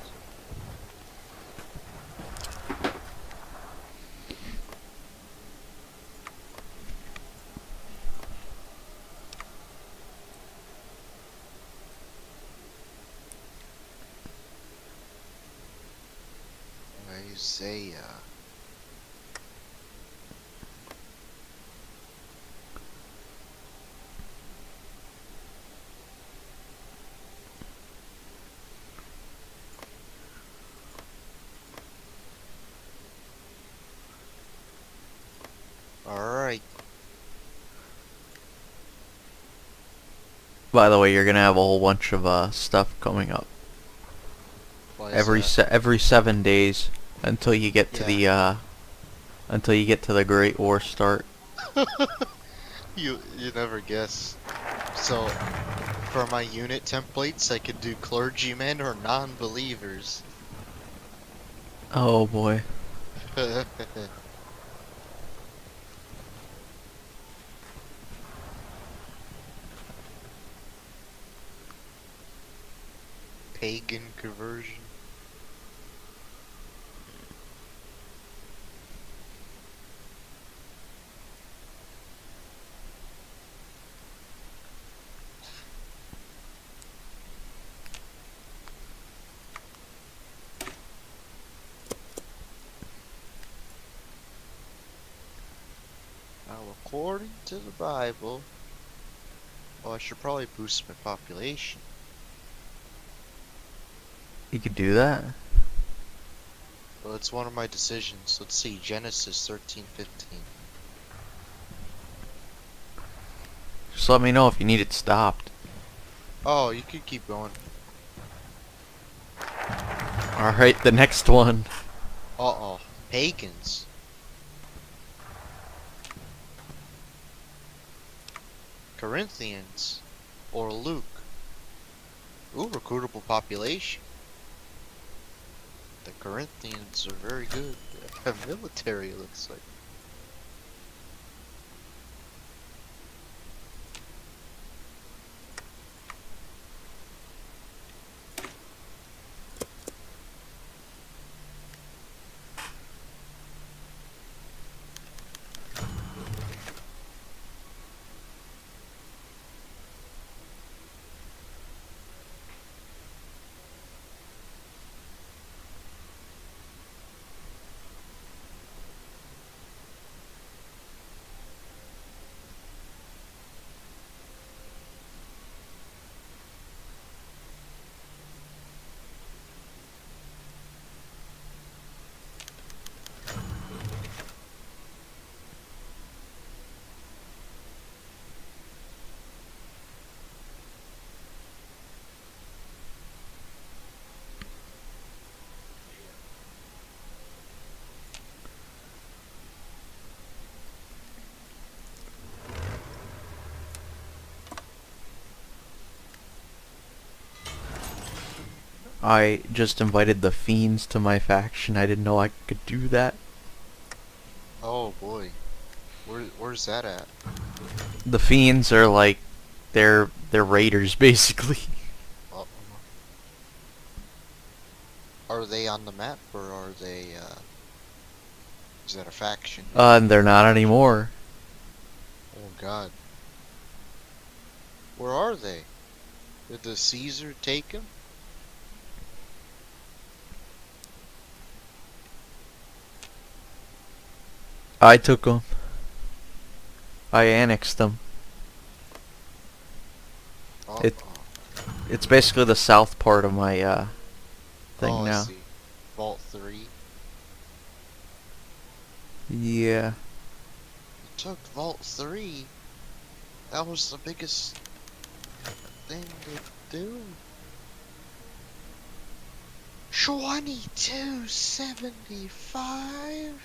Isaiah. Alright. by the way, you're gonna have a whole bunch of stuff coming up Why is that? every 7 days until you get to Yeah. the Great War start. You never guess. So, for my unit templates, I could do clergymen or non-believers. Oh boy. Pagan conversion. Now, according to the Bible, oh, I should probably boost my population. You could do that? Well, it's one of my decisions. Let's see, Genesis 13:15. Just let me know if you need it stopped. Oh, you could keep going. Alright, the next one. Uh-oh. Pagans. Corinthians. Or Luke. Ooh, recruitable population. The Corinthians are very good. Military, it looks like. I just invited the Fiends to my faction. I didn't know I could do that. Oh boy. Where's that at? The Fiends are like they're raiders basically. Uh-oh. Are they on the map or are they is that a faction? And they're not anymore. Oh god. Where are they? Did the Caesar take them? I took them. I annexed them. Oh, It- It's basically the south part of my thing I now. see. Vault 3. Yeah. It took Vault 3. That was the biggest thing to do. 2275.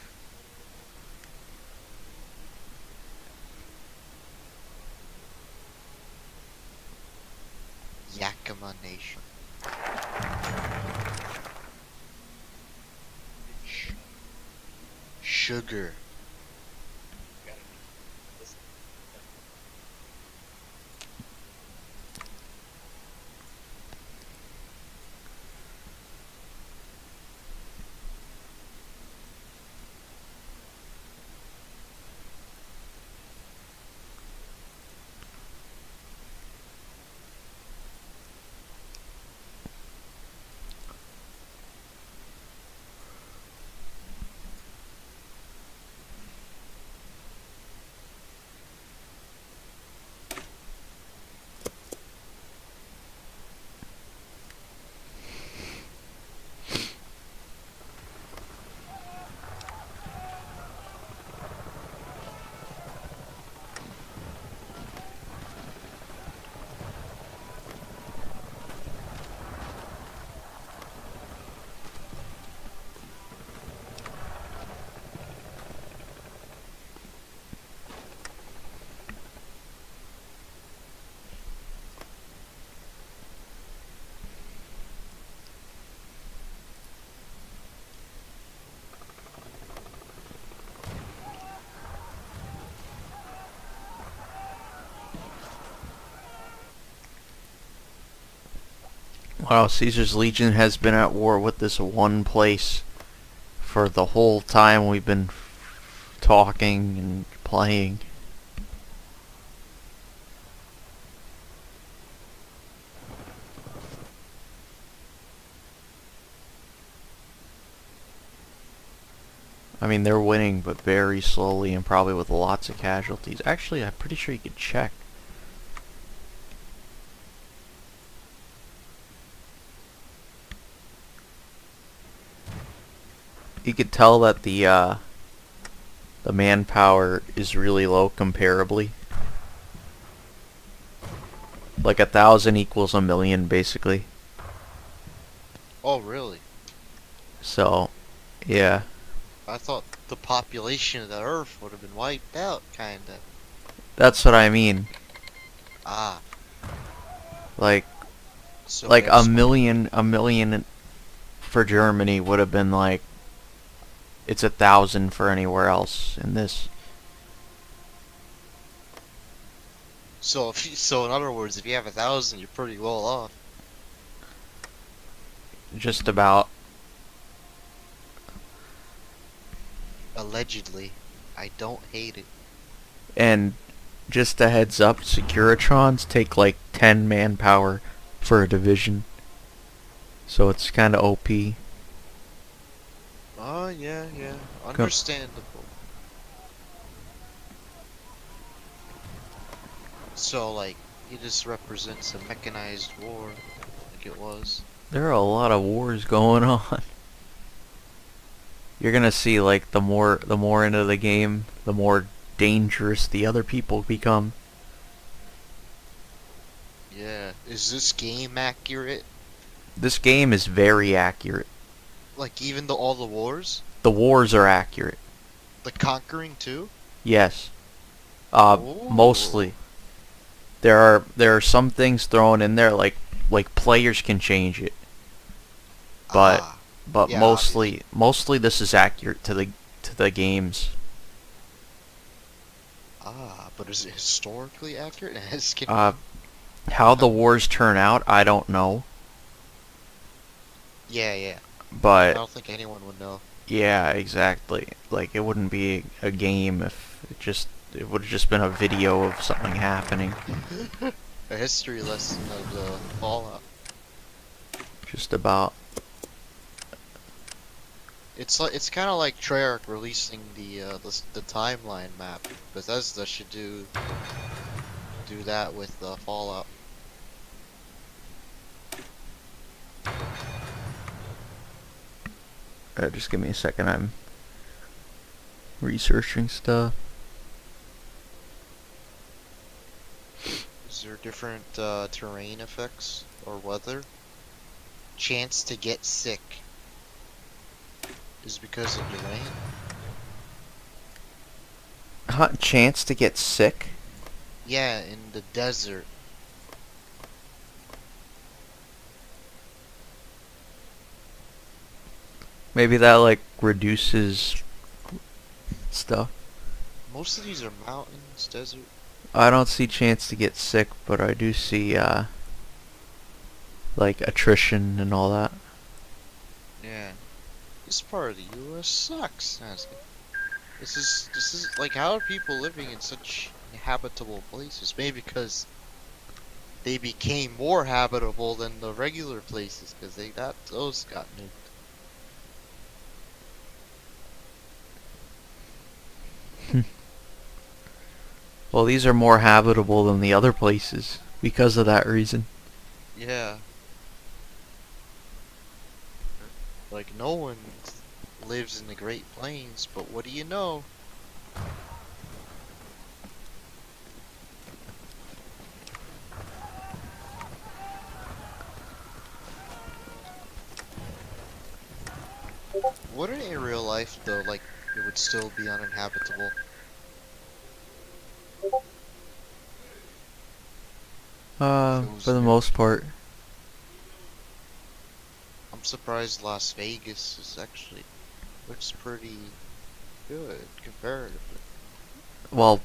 Yakima Nation. Sugar. Wow, Caesar's Legion has been at war with this one place for the whole time we've been talking and playing. I mean, they're winning, but very slowly and probably with lots of casualties. Actually, I'm pretty sure you could check. You could tell that the manpower is really low comparably. Like 1,000 equals a million, basically. Oh, really? So, yeah. I thought the population of the Earth would have been wiped out, kinda. That's what I mean. Ah, Like, so like there's a million for Germany would have been like, it's 1,000 for anywhere else in this. So if you, so in other words, if you have 1,000, you're pretty well off. Just about. Allegedly. I don't hate it. And just a heads up, Securitrons take like 10 manpower for a division. So it's kind of OP. Oh, yeah, yeah. Understandable. So, like, he just represents a mechanized war, like it was. There are a lot of wars going on. You're gonna see like the more into the game, the more dangerous the other people become. Yeah. Is this game accurate? This game is very accurate. Like, even all the wars? The wars are accurate. The conquering, too? Yes. Ooh. Mostly. There are some things thrown in there like players can change it. But Ah, but yeah, mostly this is accurate to the games. but is it historically accurate? How the wars turn out, I don't know. Yeah, yeah. I But don't think anyone would know. yeah, exactly. Like it wouldn't be a game if it would have just been a video of something happening. A history lesson of the Fallout. Just about. It's kind of like Treyarch releasing the timeline map. Bethesda should do that with Fallout. Just give me a second. I'm researching stuff. Is there different terrain effects or weather? Chance to get sick is because of the rain. Chance to get sick? Yeah, in the desert. Maybe that like reduces stuff. Most of these are mountains, desert. I don't see chance to get sick, but I do see like attrition and all that. Yeah. This part of the U.S. sucks. This is like, how are people living in such inhabitable places? Maybe because they became more habitable than the regular places, because those got nuked. Well, these are more habitable than the other places because of that reason. Yeah. Like, no one lives in the Great Plains, but what do you know? Wouldn't in real life, though, like, it would still be uninhabitable? If it was For the new. most part. I'm surprised Las Vegas is actually looks pretty good comparatively. Well,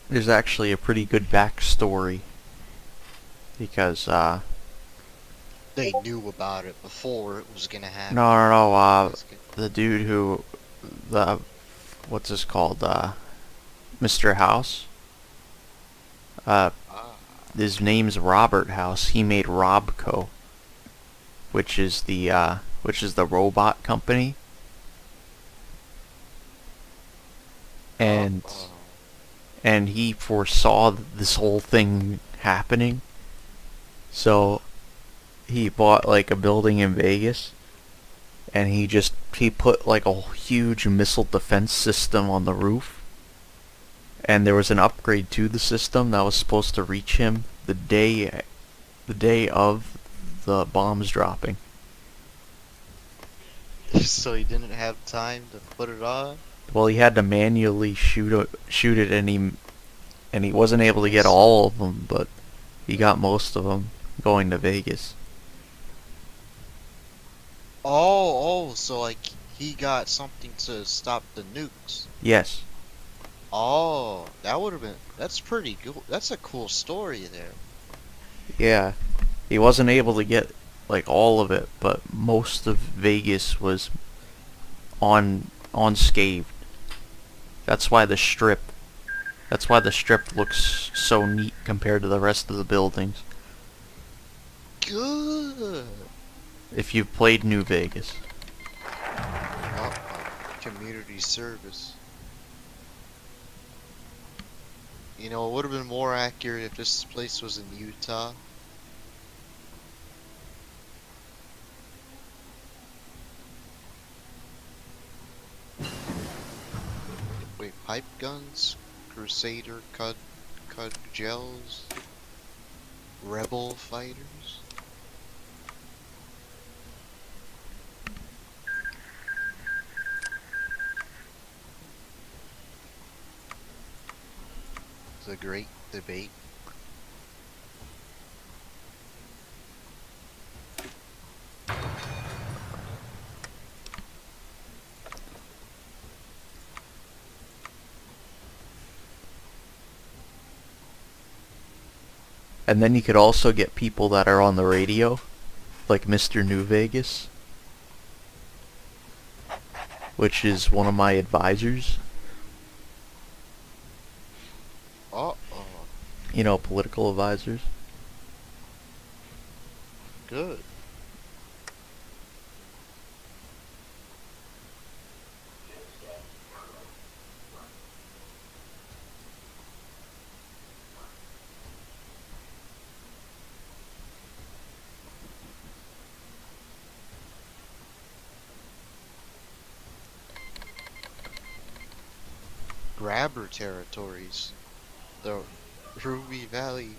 there's actually a pretty good backstory because They knew about it before it was gonna happen. no, the dude who the what's this called Mr. House, Ah, his name's Robert House. He made Robco, which is the robot company, and oh, and he foresaw this whole thing happening. So he bought like a building in Vegas, and he put like a huge missile defense system on the roof, and there was an upgrade to the system that was supposed to reach him the day of the bombs dropping. so he didn't have time to put it on? Well, he had to manually shoot it, and he wasn't able to get all of them, but he got most of them going to Vegas. So like, he got something to stop the nukes. Yes. Oh, that's pretty cool. That's a cool story there. Yeah. He wasn't able to get like all of it, but most of Vegas was unscathed. That's why the strip looks so neat compared to the rest of the buildings. Good. If you've played New Vegas. Oh, community service. You know, it would have been more accurate if this place was in Utah. Wait, pipe guns? Crusader Cud gels? Rebel fighters? The great debate. And then you could also get people that are on the radio, like Mr. New Vegas, which is one of my advisors. Uh-oh. You know, political advisors. Good. grabber territories. The Ruby Valley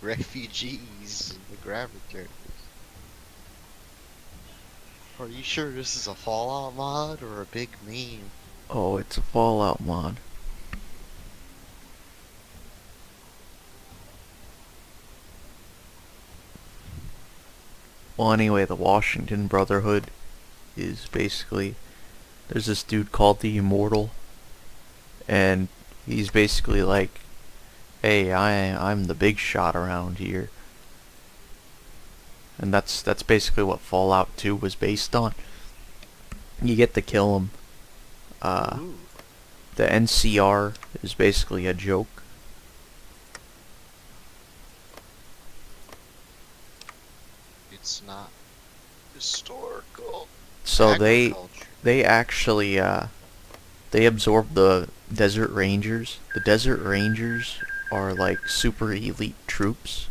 refugees in the grabber territories. Are you sure this is a Fallout mod or a big meme? Oh, it's a Fallout mod. Well, anyway, the Washington Brotherhood is basically, there's this dude called the Immortal, and he's basically like, hey, I'm the big shot around here. And that's basically what Fallout 2 was based on. You get to kill him. Ooh. The NCR is basically a joke. It's not historical. So Agriculture. they actually they absorbed the Desert Rangers. The Desert Rangers are like super elite troops.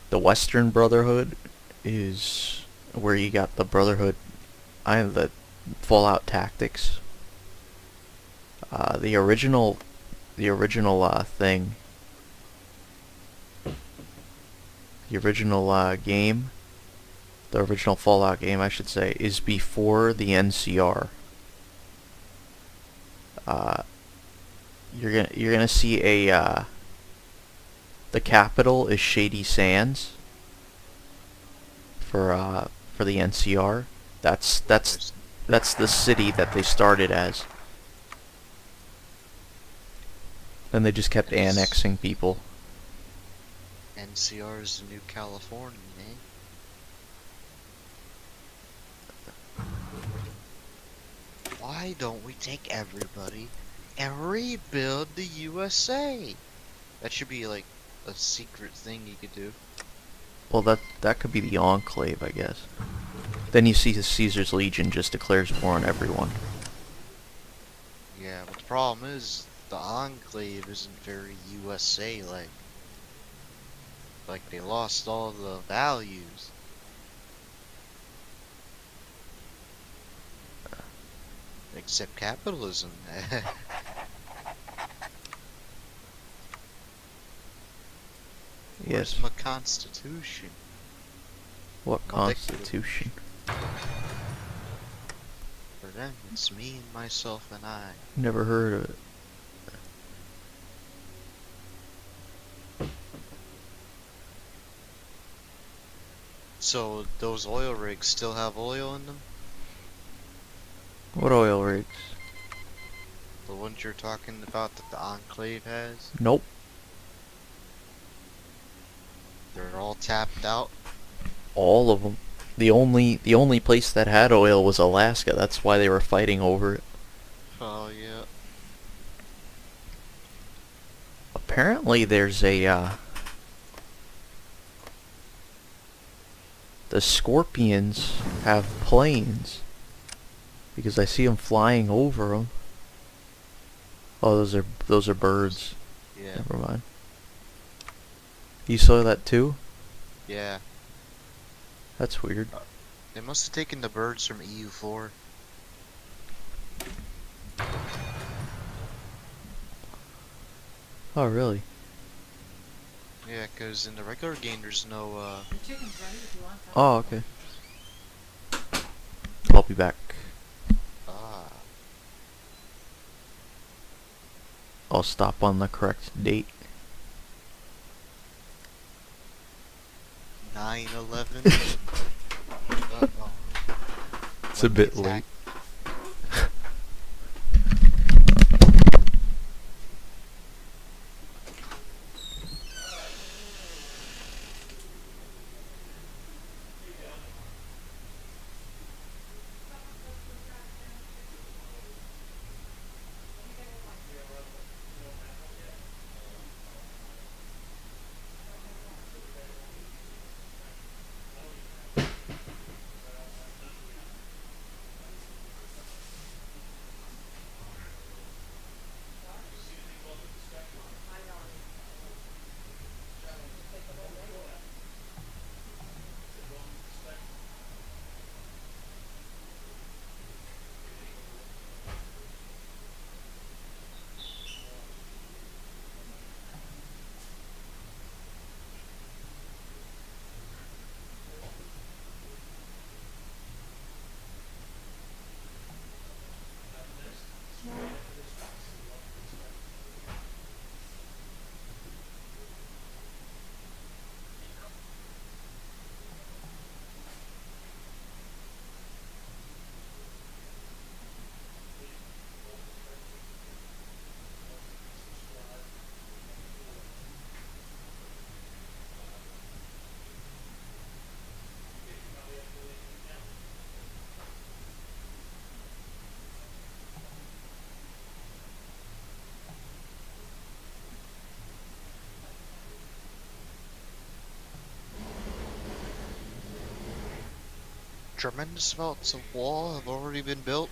The Western Brotherhood is where you got the Brotherhood. I have the Fallout Tactics. The original thing. The original game. The original Fallout game, I should say, is before the NCR. You're gonna see a the capital is Shady Sands for the NCR. That's the city that they started as. Then they just kept annexing people. NCR is the new California, eh? Why don't we take everybody and rebuild the USA? That should be like a secret thing you could do. Well, that could be the Enclave, I guess. Then you see the Caesar's Legion just declares war on everyone. Yeah, but the problem is the Enclave isn't very USA like. Like they lost all the values. Except capitalism. Yes. Where's my constitution? What Well, they- constitution? For them, it's me and myself and I. Never heard of it. So those oil rigs still have oil in them? What oil rigs? The ones you're talking about that the Enclave has? Nope. They're all tapped out? All of them. The only place that had oil was Alaska. That's why they were fighting over it. Oh yeah. Apparently there's a the Scorpions have planes because I see them flying over them. Oh, those are birds. Yeah. Never mind. You saw that too? Yeah. That's weird. They must have taken the birds from EU4. Oh, really? Yeah, cause in the regular game there's no Your chicken's ready if you want that. Oh, okay. I'll be back. ah. I'll stop on the correct date. 9/11. Uh-oh. It's a When the bit late. attack- tremendous amounts of wall have already been built.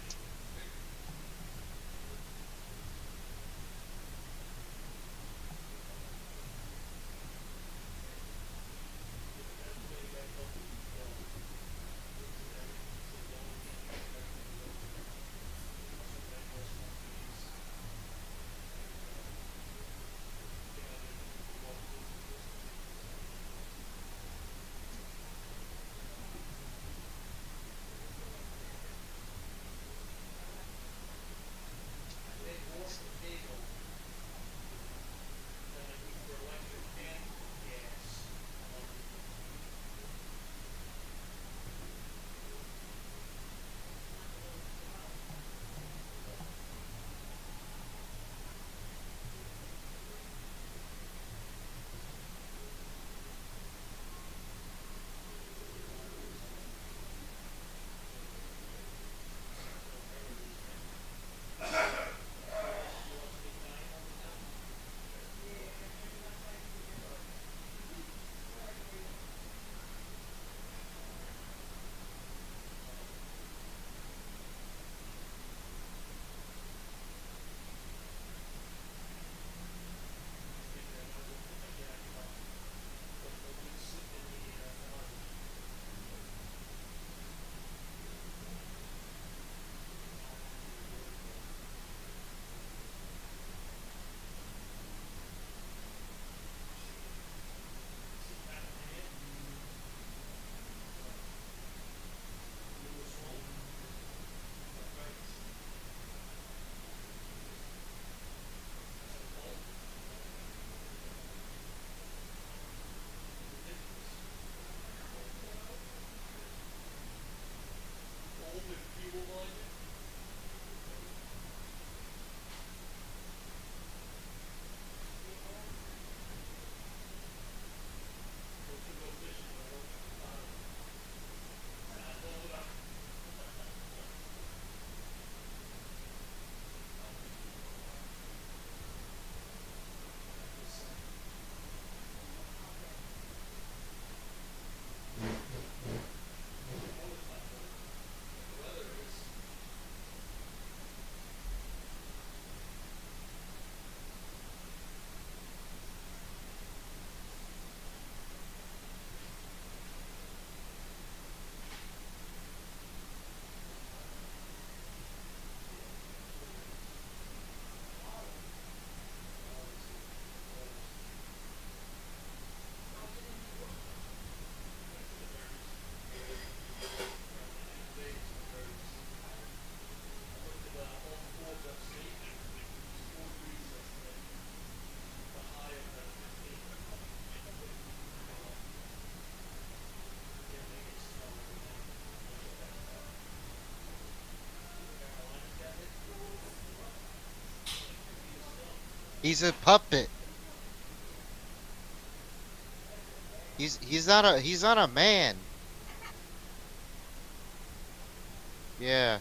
He's a puppet. He's not a man. Yeah.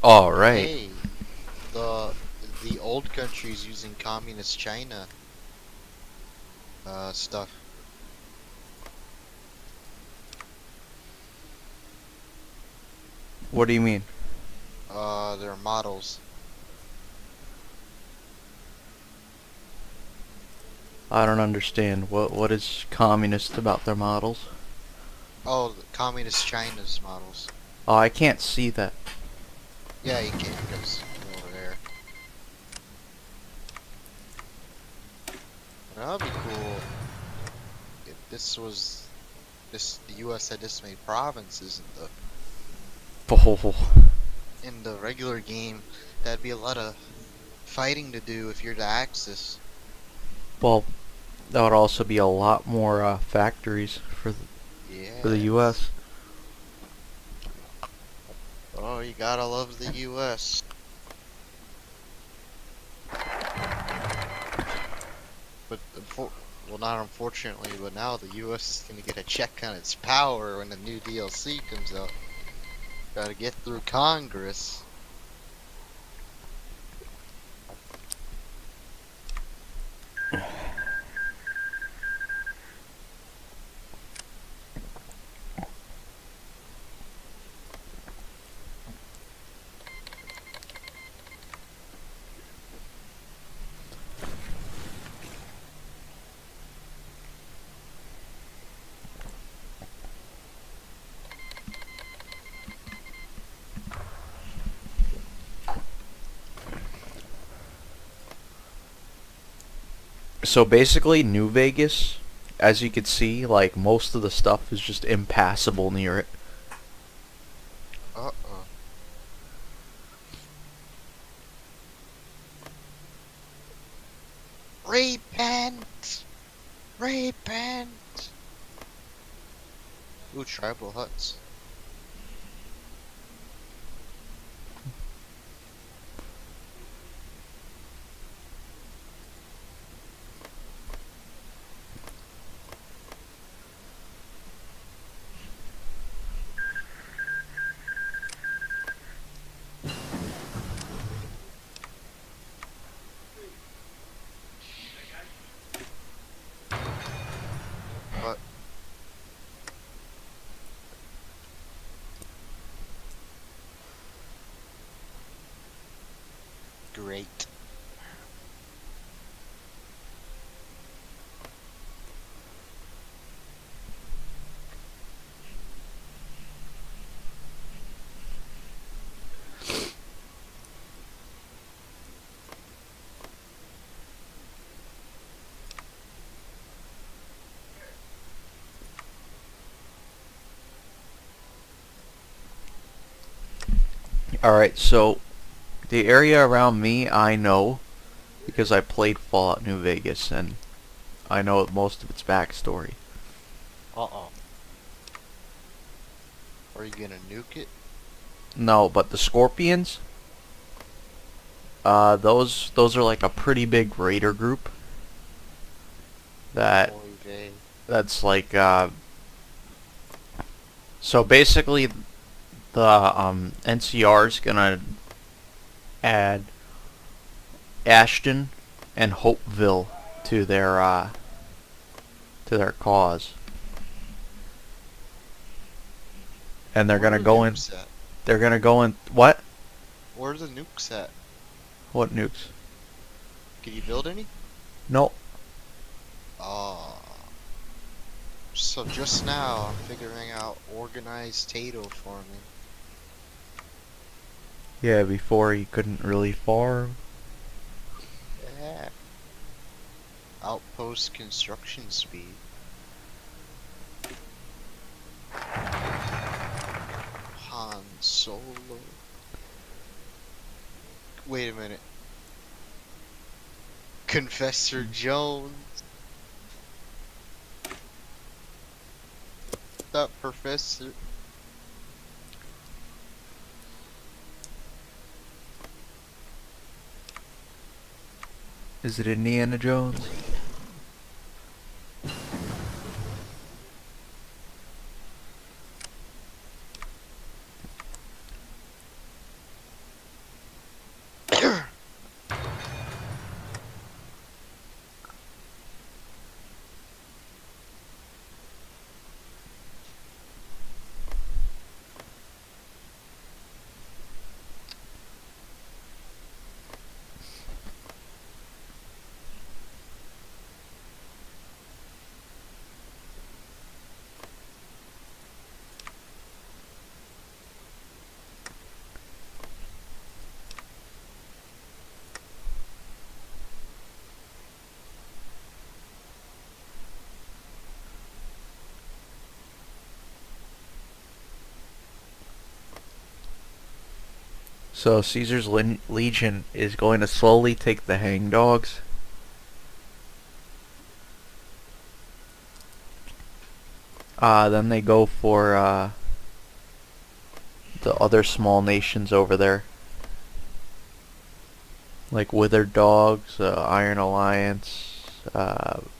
All right. Hey, the the old countries using communist China stuff. What do you mean? Their models. I don't understand. What is communist about their models? Oh, the communist China's models. Oh, I can't see that. Yeah, you can because you're over there. That'd be cool if the U.S. had just made provinces Oh, in the regular game. That'd be a lot of fighting to do if you're the Axis. well, that would also be a lot more factories for the Yes. U.S. Oh, you gotta love the U.S. But well, not unfortunately, but now the U.S. is gonna get a check on its power when the new DLC comes out. Gotta get through Congress. So basically, New Vegas, as you can see, like most of the stuff is just impassable near it. Uh-oh. Repent! Repent! Ooh, tribal huts. What? Great. Alright, so the area around me I know because I played Fallout New Vegas and I know most of its backstory. Uh-oh. Are you gonna nuke it? No, but the Scorpions, those are like a pretty big raider group that Oy vey. that's like so basically the NCR's gonna add Ashton and Hopeville to their cause. And they're Where gonna are the go in nukes at? they're gonna go in what? Where are the nukes at? What nukes? Can you build any? No. Ah. So just now, I'm figuring out organized Tato farming. Yeah, before he couldn't really farm. Yeah. Outpost construction speed. Han Solo. Wait a minute. Confessor Jones. That professor. Is it Indiana Jones? So Caesar's Legion is going to slowly take the hangdogs. Then they go for the other small nations over there. Like Withered Dogs, Iron Alliance.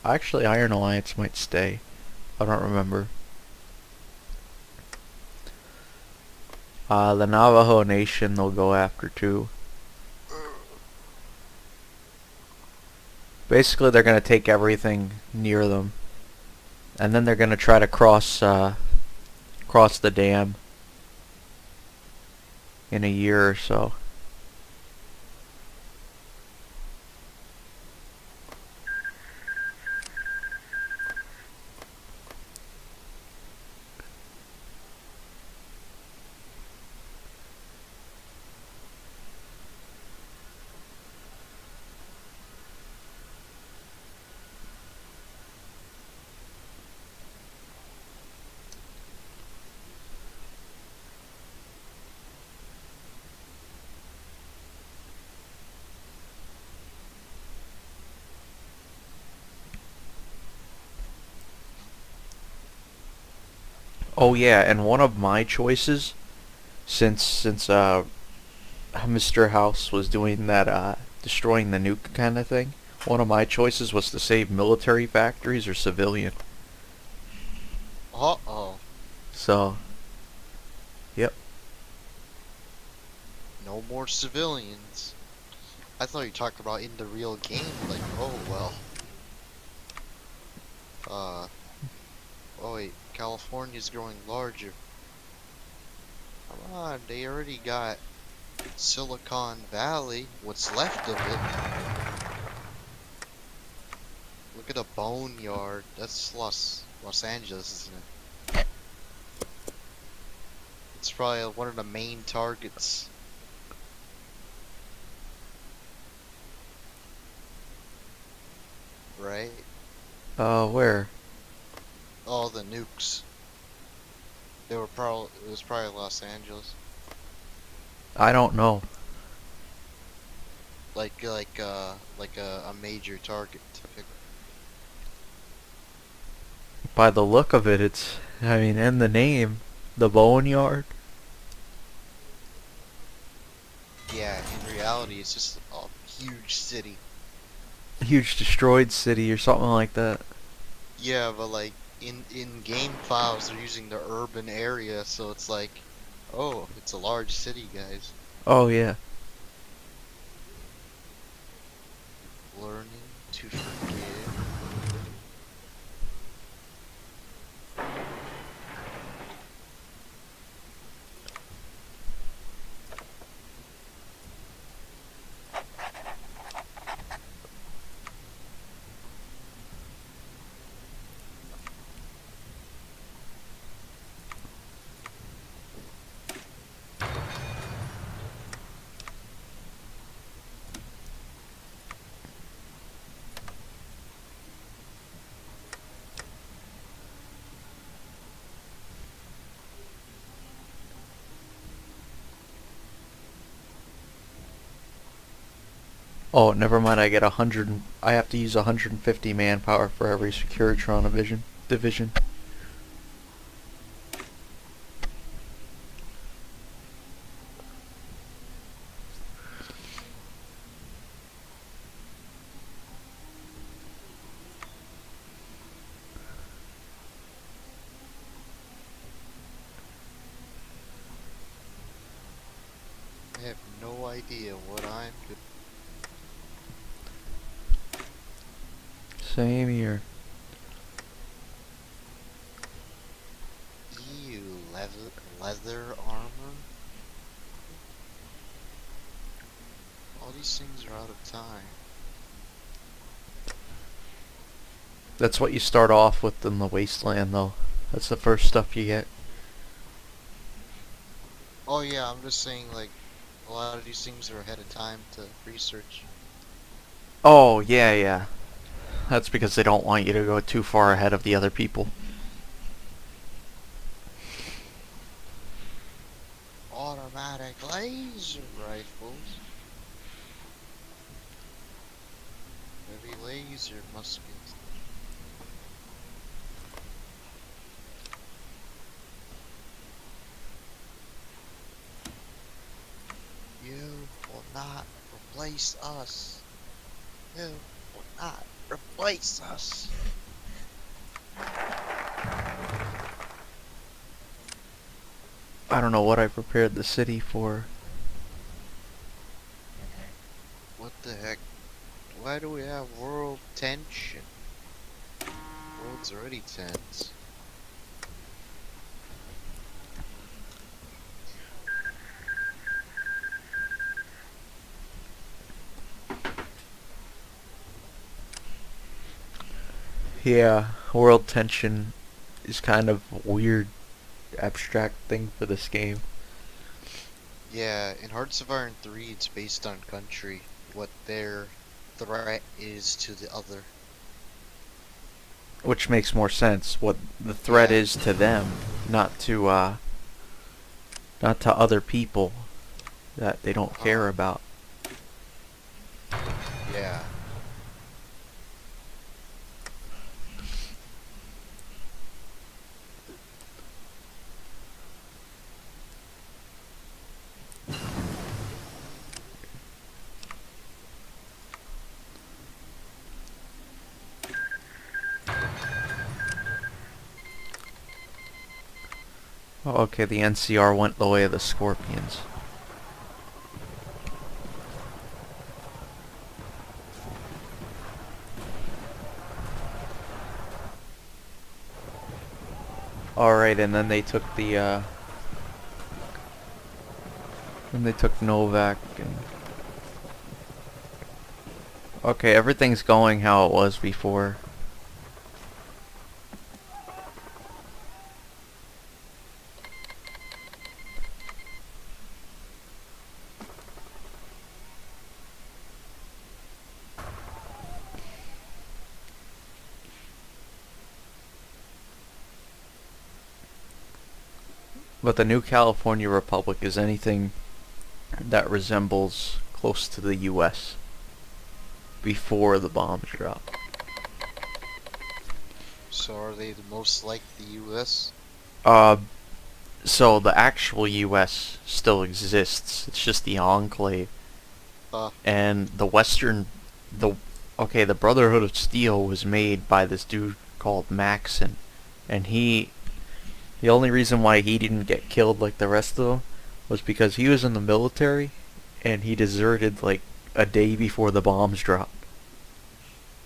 Actually, Iron Alliance might stay. I don't remember. The Navajo Nation they'll go after too. Basically, they're going to take everything near them. And then they're going to try to cross the dam in a year or so. Oh yeah, and one of my choices, since Mr. House was doing that destroying the nuke kind of thing, one of my choices was to save military factories or civilian. Uh-oh. So, yep. No more civilians. I thought you talked about in the real game, like, oh well. Oh wait, California's growing larger. Come on, they already got Silicon Valley, what's left of it. Look at a boneyard. That's Los Angeles, isn't it? It's probably one of the main targets. Right? Where? All the nukes. It was probably Los Angeles. I don't know. Like a major target. By the look of it, it's, I mean, in the name, the boneyard. Yeah, in reality, it's just a huge city. Huge destroyed city or something like that. Yeah, but like in game files, they're using the urban area, so it's like, oh, it's a large city, guys. Oh yeah. Learning to forgive. Oh, never mind. I get 100. I have to use 150 manpower for every Securitron division. I have no idea what I'm doing. Same here. Ew, leather armor? All these things are out of time. That's what you start off with in the wasteland, though. That's the first stuff you get. Oh yeah, I'm just saying, like, a lot of these things are ahead of time to research. Oh, yeah, yeah. That's because they don't want you to go too far ahead of the other people. Automatic automatic laser rifles. Heavy laser muskets. You will not replace us. You will not replace us. I don't know what I prepared the city for. What the heck? Why do we have world tension? World's already tense. Yeah, world tension is kind of a weird, abstract thing for this game. Yeah, in Hearts of Iron 3, it's based on country, what their threat is to the other. Which makes more sense. What the threat Yeah. is to them, not to other people that they don't care about. Yeah. Oh, okay, the NCR went the way of the Scorpions. Alright, and then they took the, then they took Novak and... Okay, everything's going how it was before. But the new California Republic is anything that resembles close to the US before the bombs drop. So are they the most like the US? So the actual US still exists. It's just the Enclave. And the the Brotherhood of Steel was made by this dude called Maxon, and the only reason why he didn't get killed like the rest of them was because he was in the military, and he deserted like a day before the bombs dropped.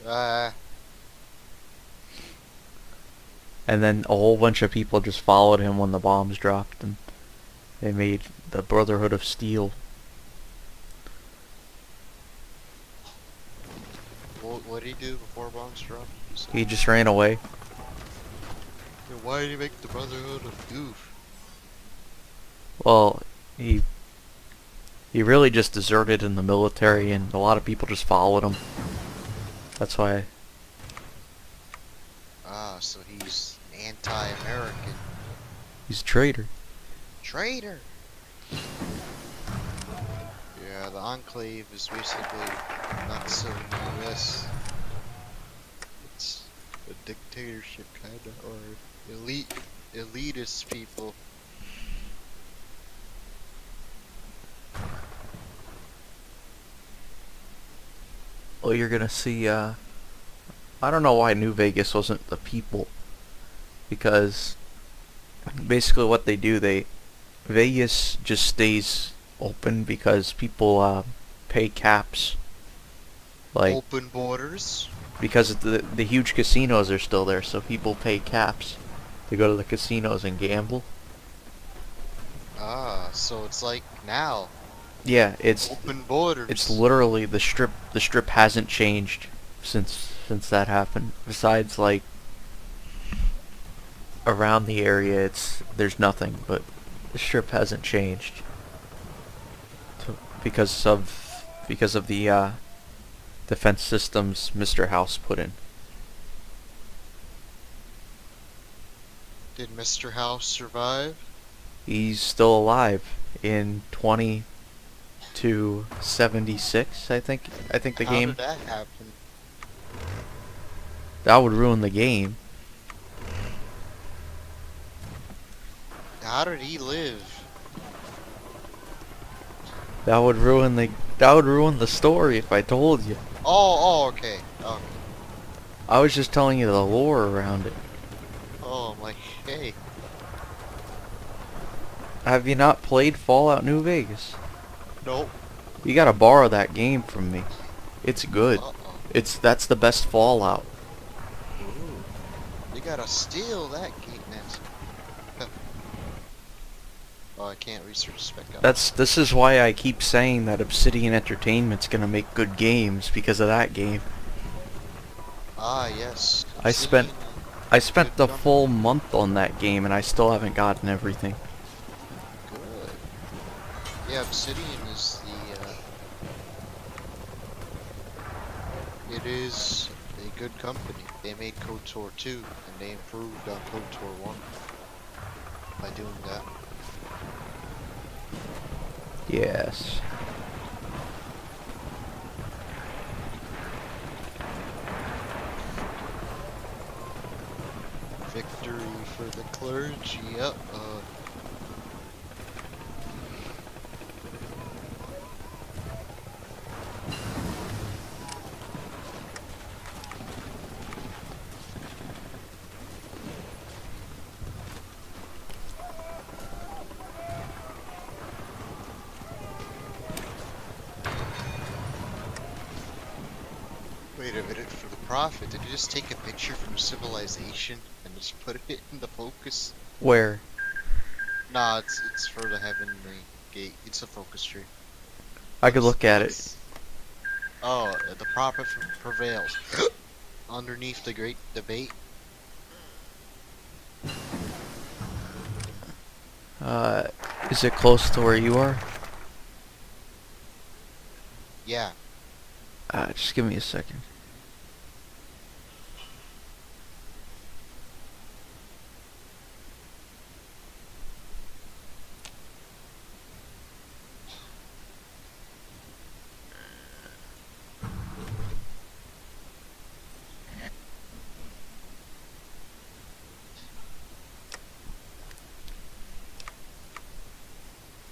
And then a whole bunch of people just followed him when the bombs dropped, and they made the Brotherhood of Steel. What did he do before bombs dropped? He just ran away. Then why did he make the Brotherhood of Goof? Well, he really just deserted in the military, and a lot of people just followed him. That's why. Ah, so he's anti-American. He's a traitor. Traitor! Yeah, the Enclave is basically not so US. It's a dictatorship kinda, or elitist people. Well, you're gonna see, I don't know why New Vegas wasn't the people. Because basically what they do, Vegas just stays open because people, pay caps. Like, Open borders. because the huge casinos are still there, so people pay caps to go to the casinos and gamble. Ah, so it's like now. Yeah, it's Open borders. It's literally the strip. The strip hasn't changed since that happened. Besides, like around the area, there's nothing. But the strip hasn't changed because of the defense systems Mr. House put in. Did Mr. House survive? He's still alive, in 20 to 76. I think the How game did that happen? that would ruin the game. How did he live? That would ruin the story if I told you. Okay. Okay. I was just telling you the lore around it. Oh, I'm like, hey. Have you not played Fallout New Vegas? Nope. You gotta borrow that game from me. It's good. Uh-oh. That's the best Fallout. Ooh. You gotta steal that gate net. Oh, I can't research spec up. This is why I keep saying that Obsidian Entertainment's gonna make good games because of that game. Ah, yes. I spent Obsidian, the good full month on that game and I still haven't gotten everything. Good. Yeah, Obsidian is it is a good company. They made KOTOR 2, and they improved on KOTOR 1 by doing that. Yes. Victory for the clergy. Yep. Wait a minute, for the prophet, did you just take a picture from civilization and just put it in the focus? Where? Nah, it's for the heavenly gate. It's a focus tree. I could look at it. Oh, the prophet prevails. Underneath the great debate. Is it close to where you are? Yeah. Just give me a second.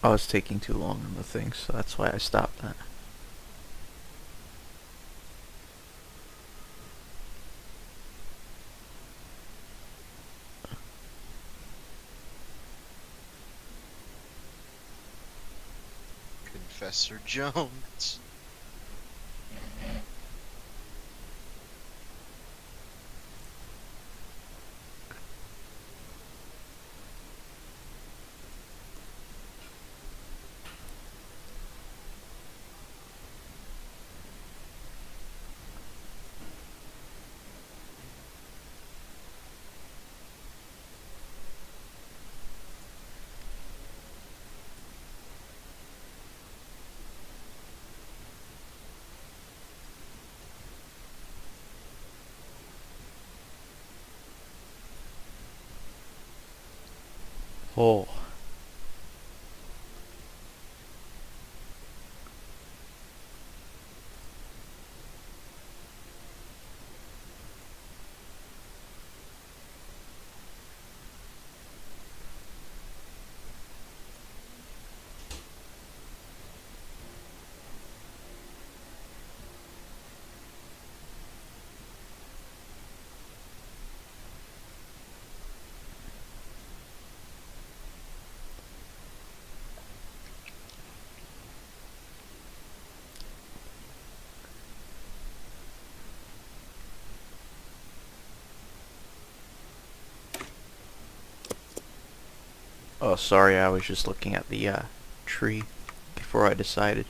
Oh, it's taking too long on the thing, so that's why I stopped that. Confessor Jones. Oh. Oh, sorry, I was just looking at the tree before I decided.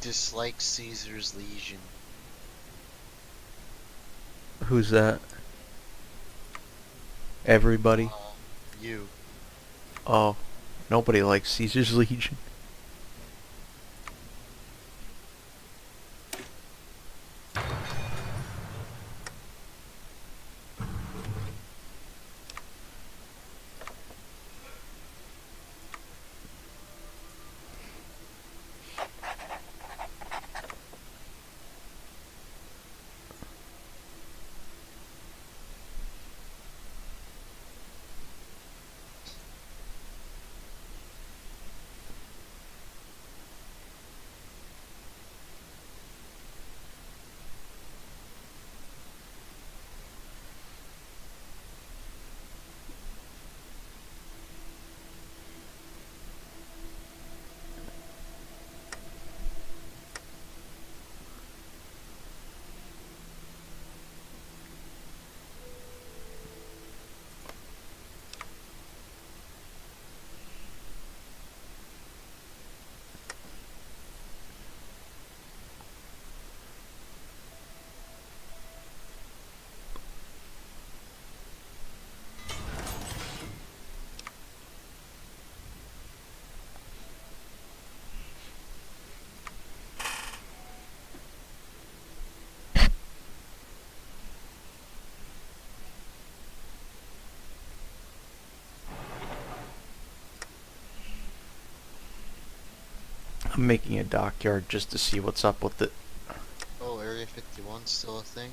Dislike Caesar's Legion. Who's that? Everybody? You. Oh, nobody likes Caesar's Legion. I'm making a dockyard just to see what's up with it. Oh, Area 51's still a thing?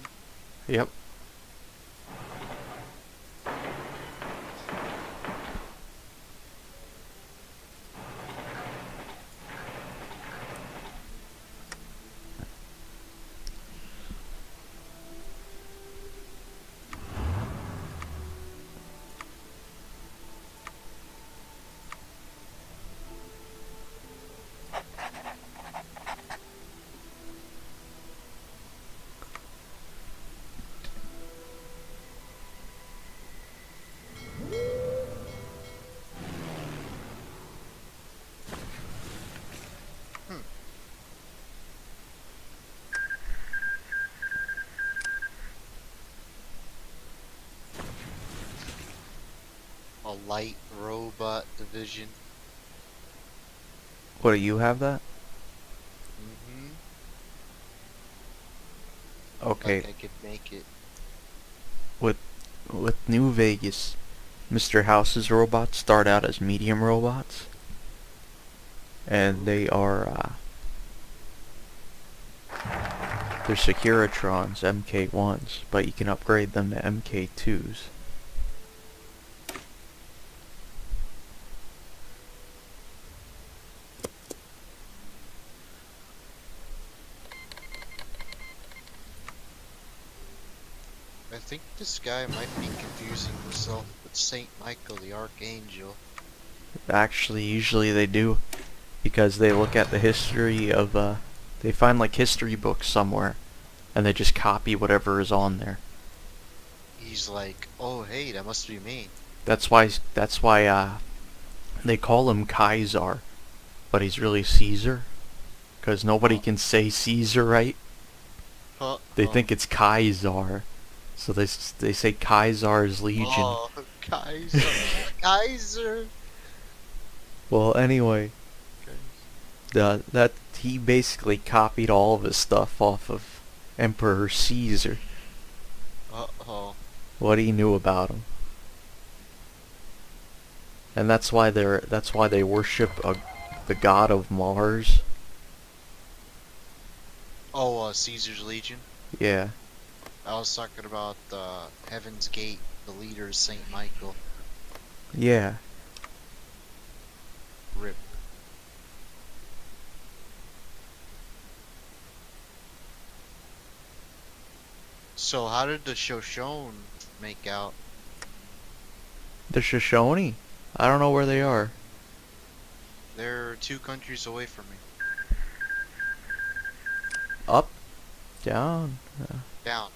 Yep. A light robot division. What, do you have that? Mm-hmm. Okay. Like I could make it. With New Vegas, Mr. House's robots start out as medium robots. And they are, they're Securitrons, MK1s, but you can upgrade them to MK2s. I think this guy might be confusing himself with Saint Michael the Archangel. Actually, usually they do, because they look at the history of, they find like history books somewhere, and they just copy whatever is on there. He's like, oh hey, that must be me. That's why they call him Kaiser, but he's really Caesar, because nobody can say Caesar right. They think it's Kaiser, so they say Kaiser's Legion. Oh, Kaiser. Kaiser. Well, anyway, that he basically copied all of his stuff off of Emperor Caesar. Uh-oh. What he knew about him, and that's why they worship the god of Mars. Oh, Caesar's Legion? Yeah. I was talking about Heaven's Gate, the leader is Saint Michael. Yeah. Rip. So how did the Shoshone make out? The Shoshone? I don't know where they are. They're 2 countries away from me. Up? Down? Down.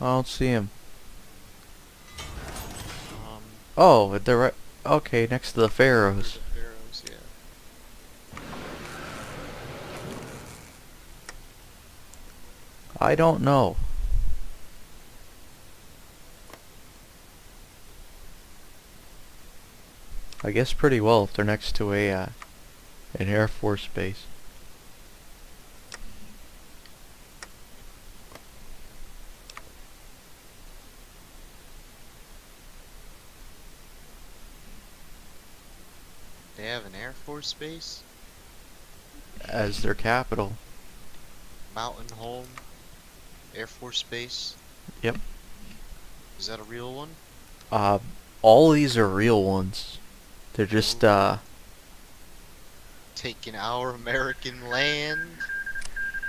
I don't see him. Um, Oh, they're right. Okay, next to the Pharaohs. the Pharaohs, yeah. I don't know. I guess pretty well if they're next to an Air Force base. They have an Air Force base? As their capital. Mountain Home Air Force Base? Yep. Is that a real one? All these are real ones. They're just, Taking our American land?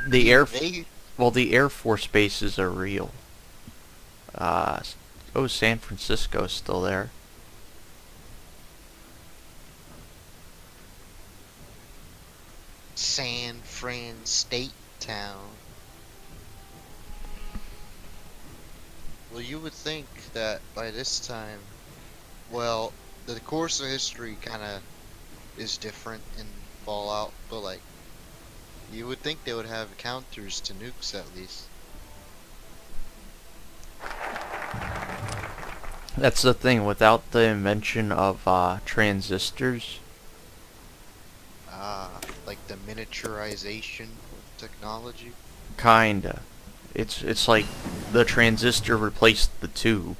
the Air... They... Well, the Air Force bases are real. Oh, San Francisco's still there. San Fran State Town. Well, you would think that by this time, well, the course of history kind of is different in Fallout, but like, you would think they would have counters to nukes at least. That's the thing, without the invention of transistors, Like the miniaturization of technology. kinda. It's like the transistor replaced the tube.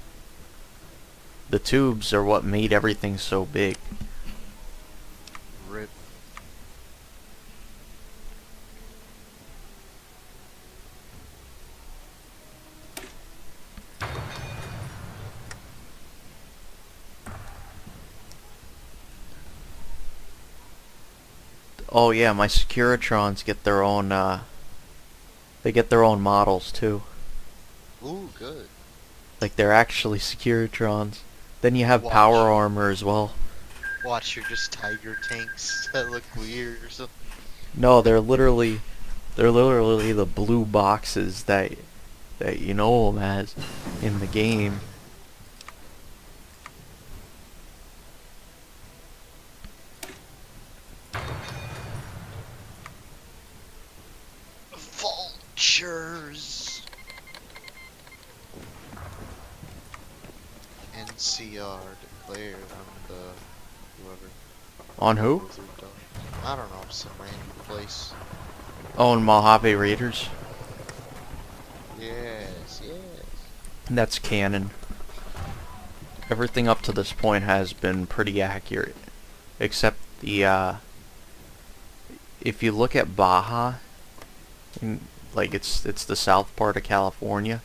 The tubes are what made everything so big. Oh yeah, my Securitrons get their own, they get their own models too. Ooh, good. Like they're actually Securitrons. Then you have Watch. power armor as well. Watch, you're just tiger tanks that look weird or something. No, they're literally the blue boxes that you know them as in the game. Vultures. NCR declared on the whoever. On who? Whoever they're done. I don't know, some random place. Oh, and Mojave Raiders. Yes, yes. That's canon. Everything up to this point has been pretty accurate, except the if you look at Baja, like it's the south part of California.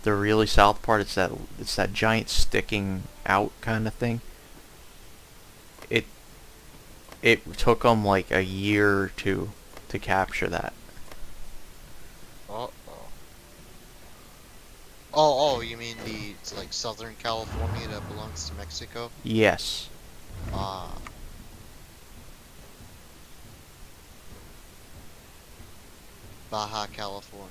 The really south part, it's that giant sticking out kind of thing. It took them like a year or two to capture that. Uh-oh. Oh, you mean it's like Southern California that belongs to Mexico? Yes. Ah. Baja California.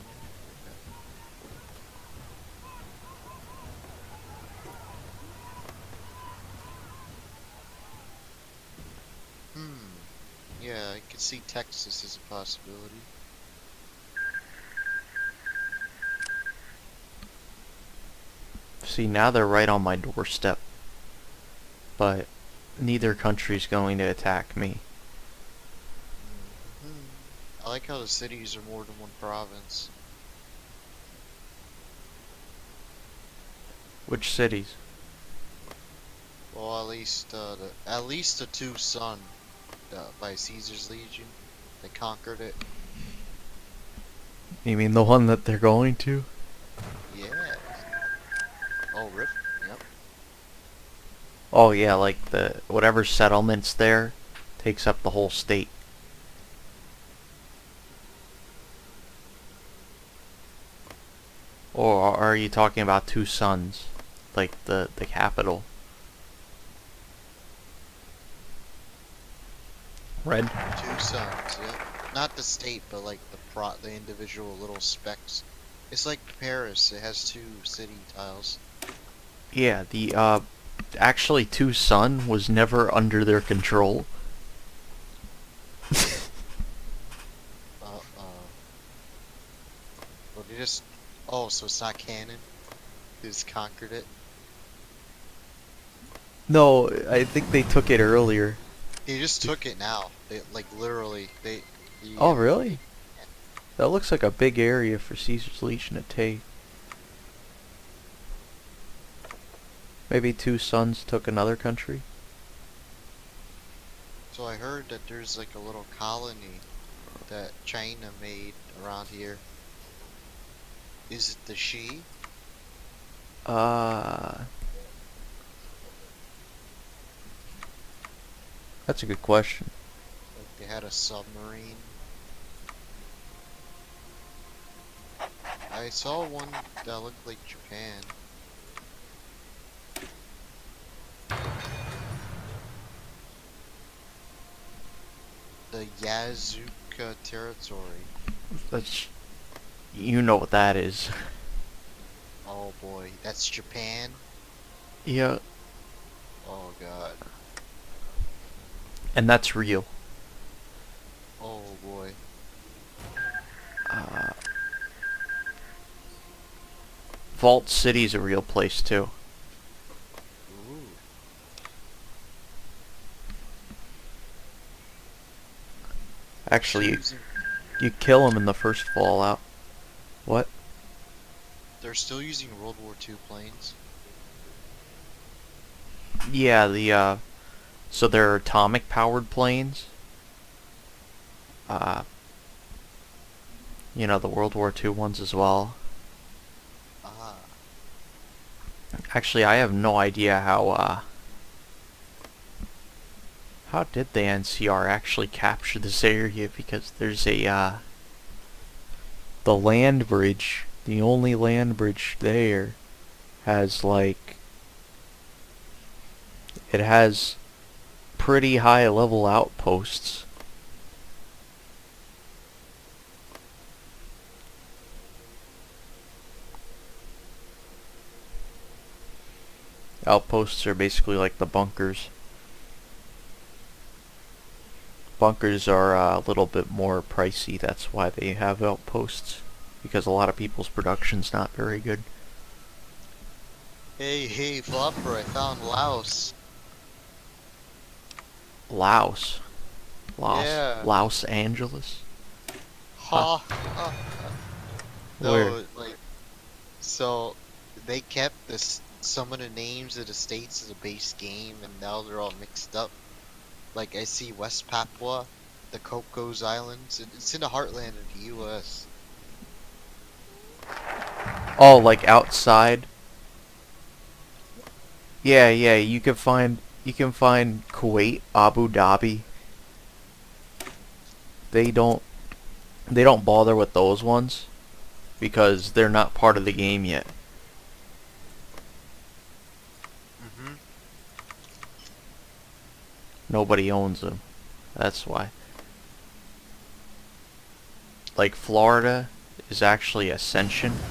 Yeah, I could see Texas as a possibility. See, now they're right on my doorstep. But neither country's going to attack me. I like how the cities are more than one province. Which cities? Well, at least the two Sun by Caesar's Legion, they conquered it. You mean the one that they're going to? Yeah. Oh, rip. Yep. Oh yeah, like the whatever settlements there takes up the whole state. Or are you talking about two suns? Like the capital? Red? Two Suns. Yep. Not the state, but like the individual little specks. It's like Paris. It has two city tiles. Yeah, the actually two sun was never under their control. Well, they just. Oh, so it's not canon. They just conquered it. No, I think they took it earlier. They just took it now. They like literally. Oh really? That looks like a big area for Caesar's Legion to take. Maybe two sons took another country? So I heard that there's like a little colony that China made around here. Is it the Shi? That's a good question. Like they had a submarine. I saw one that looked like Japan. The Yazuka territory. That's... You know what that is. Oh boy, that's Japan? Yeah. Oh god. And that's real. Oh boy. Vault City's a real place too. Ooh. Actually, Using- you kill them in the first Fallout. What? They're still using World War II planes. Yeah, the so they're atomic powered planes. You know, the World War II ones as well. Ah. Actually, I have no idea How did the NCR actually capture this area? Because there's a, the land bridge, the only land bridge there, has like, it has pretty high level outposts. Outposts are basically like the bunkers. Bunkers are a little bit more pricey, that's why they have outposts. Because a lot of people's production's not very good. Hey, Flopper, I found Laos. Laos. Yeah. Los Angeles? Ha. Ha. Where? No, like, so they kept this some of the names of the states as a base game, and now they're all mixed up. Like I see West Papua, the Cocos Islands. It's in the heartland of the U.S. Oh, like outside? Yeah, you can find Kuwait, Abu Dhabi. They don't bother with those ones because they're not part of the game yet. Mm-hmm. Nobody owns them. That's why. Like Florida is actually Ascension.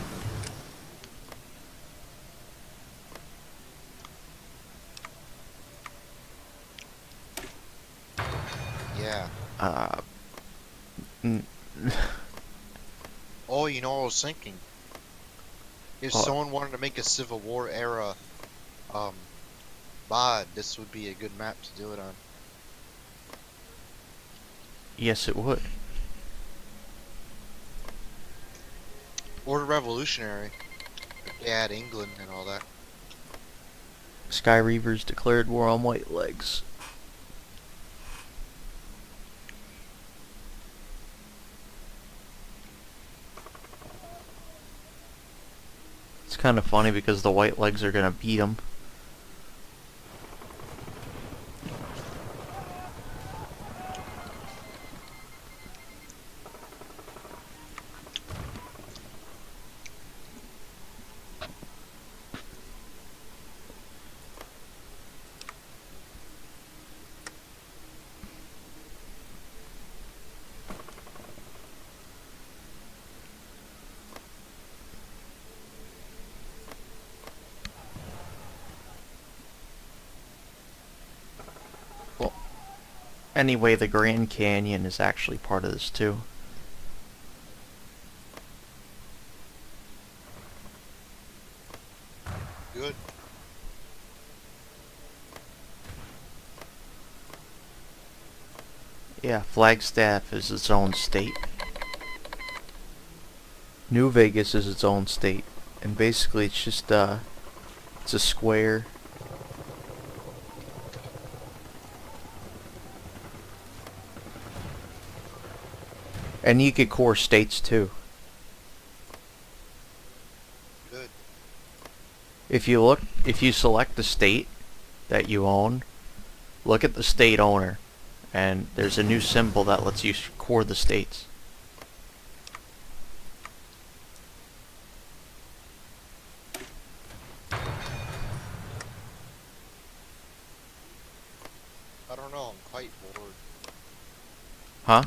Yeah. N- Oh, you know what I was thinking? If What? someone wanted to make a Civil War era, um, mod, this would be a good map to do it on. Yes, it would. Or the Revolutionary. If they had England and all that. Sky Reavers declared war on White Legs. It's kind of funny because the White Legs are gonna beat them. Anyway, the Grand Canyon is actually part of this too. Good. Yeah, Flagstaff is its own state. New Vegas is its own state. And basically it's just, it's a square. And you get core states too. Good. If you select the state that you own, look at the state owner. And there's a new symbol that lets you core the states. I don't know, I'm quite bored. Huh?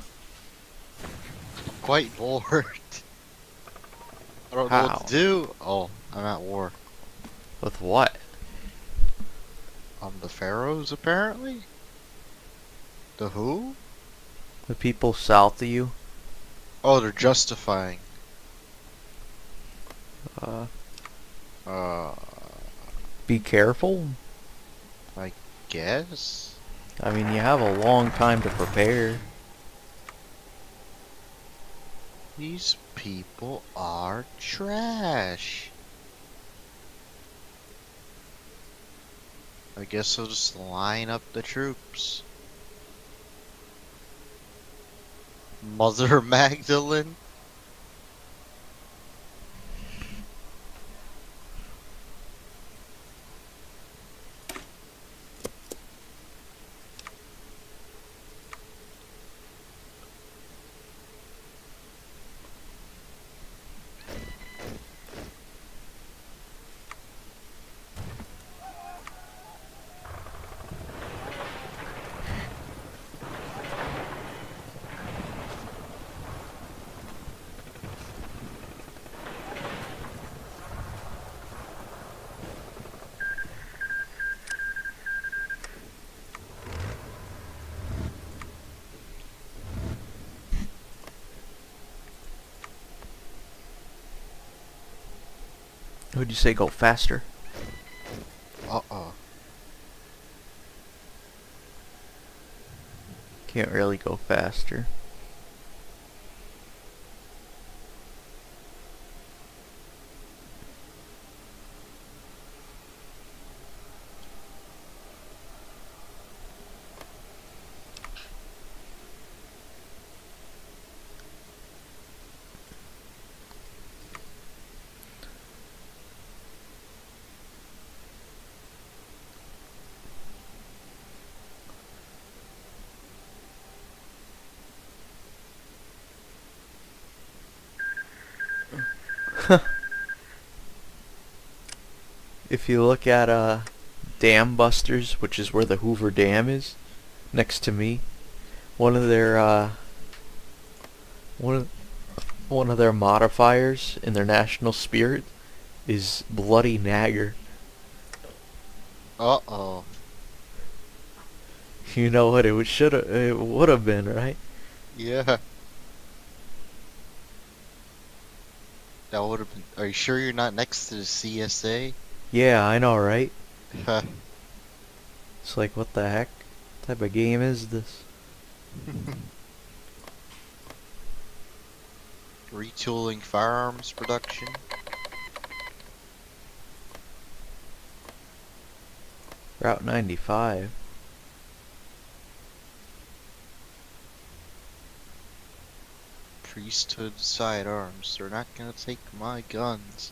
Quite bored. I don't know How? what to do. Oh, I'm at war. With what? The Pharaohs, apparently? The who? The people south of you? Oh, they're justifying. Uh, Uh, be careful. I guess? I mean, you have a long time to prepare. These people are trash. I guess I'll just line up the troops. Mother Magdalene? Would you say go faster? Uh-oh. Can't really go faster. If you look at Dam Busters, which is where the Hoover Dam is, next to me, one of their one of their modifiers in their national spirit is Bloody Nagger. Uh-oh. You know what it would have been, right? Yeah. That would have been... Are you sure you're not next to the CSA? Yeah, I know, right? It's like, what the heck? What type of game is this? Retooling firearms production. Route 95. Priesthood sidearms. They're not gonna take my guns.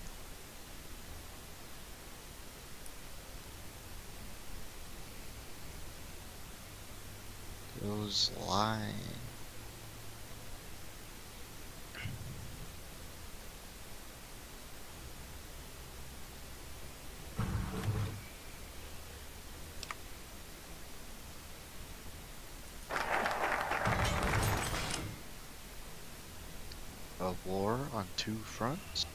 Those lying. A war on two fronts.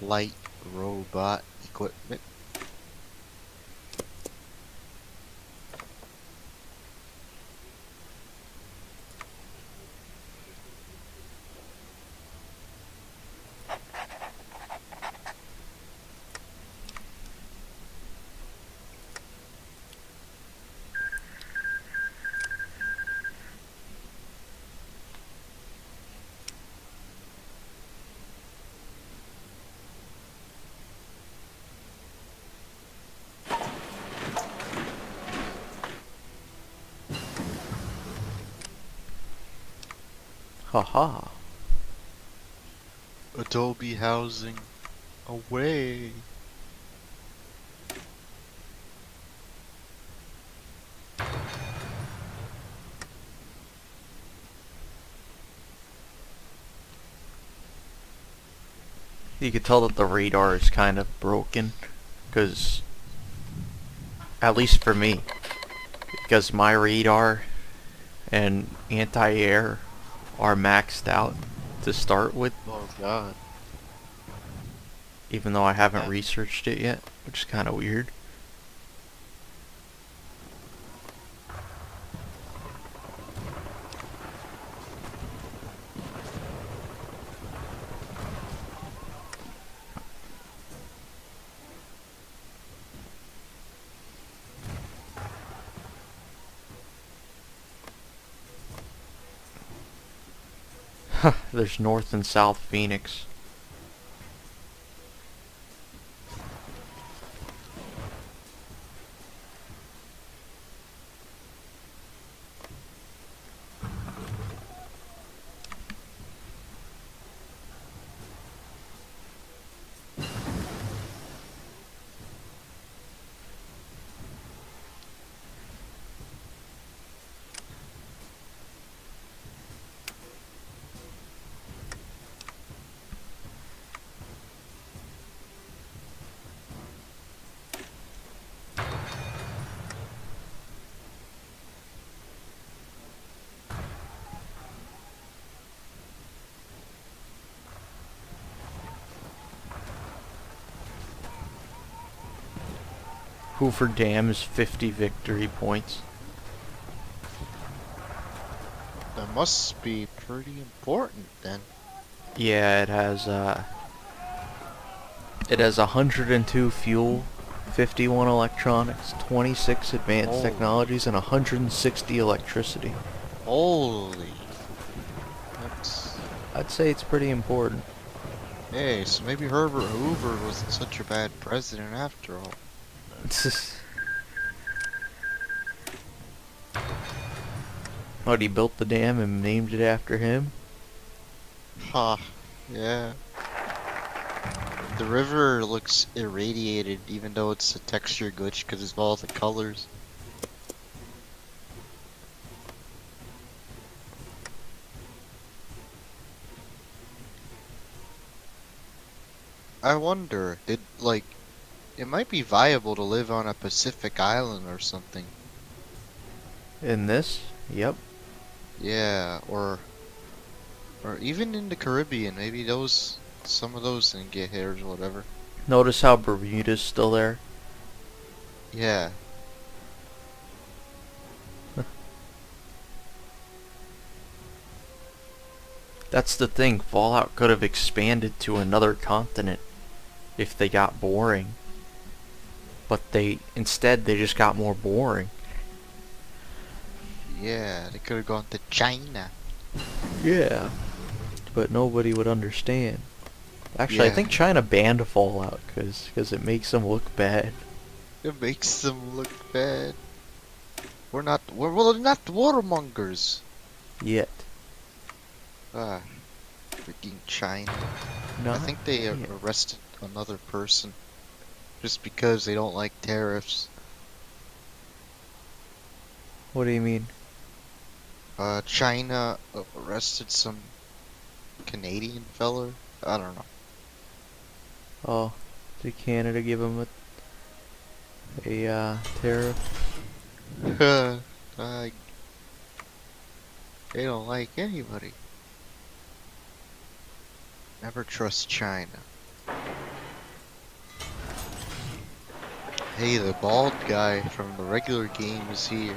Light robot equipment. Haha. Adobe housing. Away. You could tell that the radar is kind of broken, because, at least for me, because my radar and anti-air are maxed out to start with, Oh god. even though I haven't researched it yet, which is kind of weird. There's North and South Phoenix. Hoover Dam is 50 victory points. That must be pretty important then. Yeah, it has It has 102 fuel, 51 electronics, 26 advanced Oh. technologies, and 160 electricity. Holy. That's... I'd say it's pretty important. Hey, so maybe Herbert Hoover wasn't such a bad president after all. What, he built the dam and named it after him? Ha. Yeah. The river looks irradiated even though it's a texture glitch because of all the colors. I wonder, like, it might be viable to live on a Pacific island or something. In this? Yep. Yeah, or even in the Caribbean, maybe some of those didn't get hit or whatever. Notice how Bermuda's still there? Yeah. That's the thing, Fallout could have expanded to another continent if they got boring. But instead they just got more boring. Yeah, they could have gone to China. Yeah. But nobody would understand. Actually, I Yeah. think China banned Fallout because it makes them look bad. It makes them look bad. We're not warmongers. Yet. Ah, freaking China. Not I think they yet. arrested another person just because they don't like tariffs. What do you mean? China arrested some Canadian feller. I don't know. Oh, did Canada give them a tariff? Uh, they don't like anybody. Never trust China. Hey, the bald guy from the regular game is here.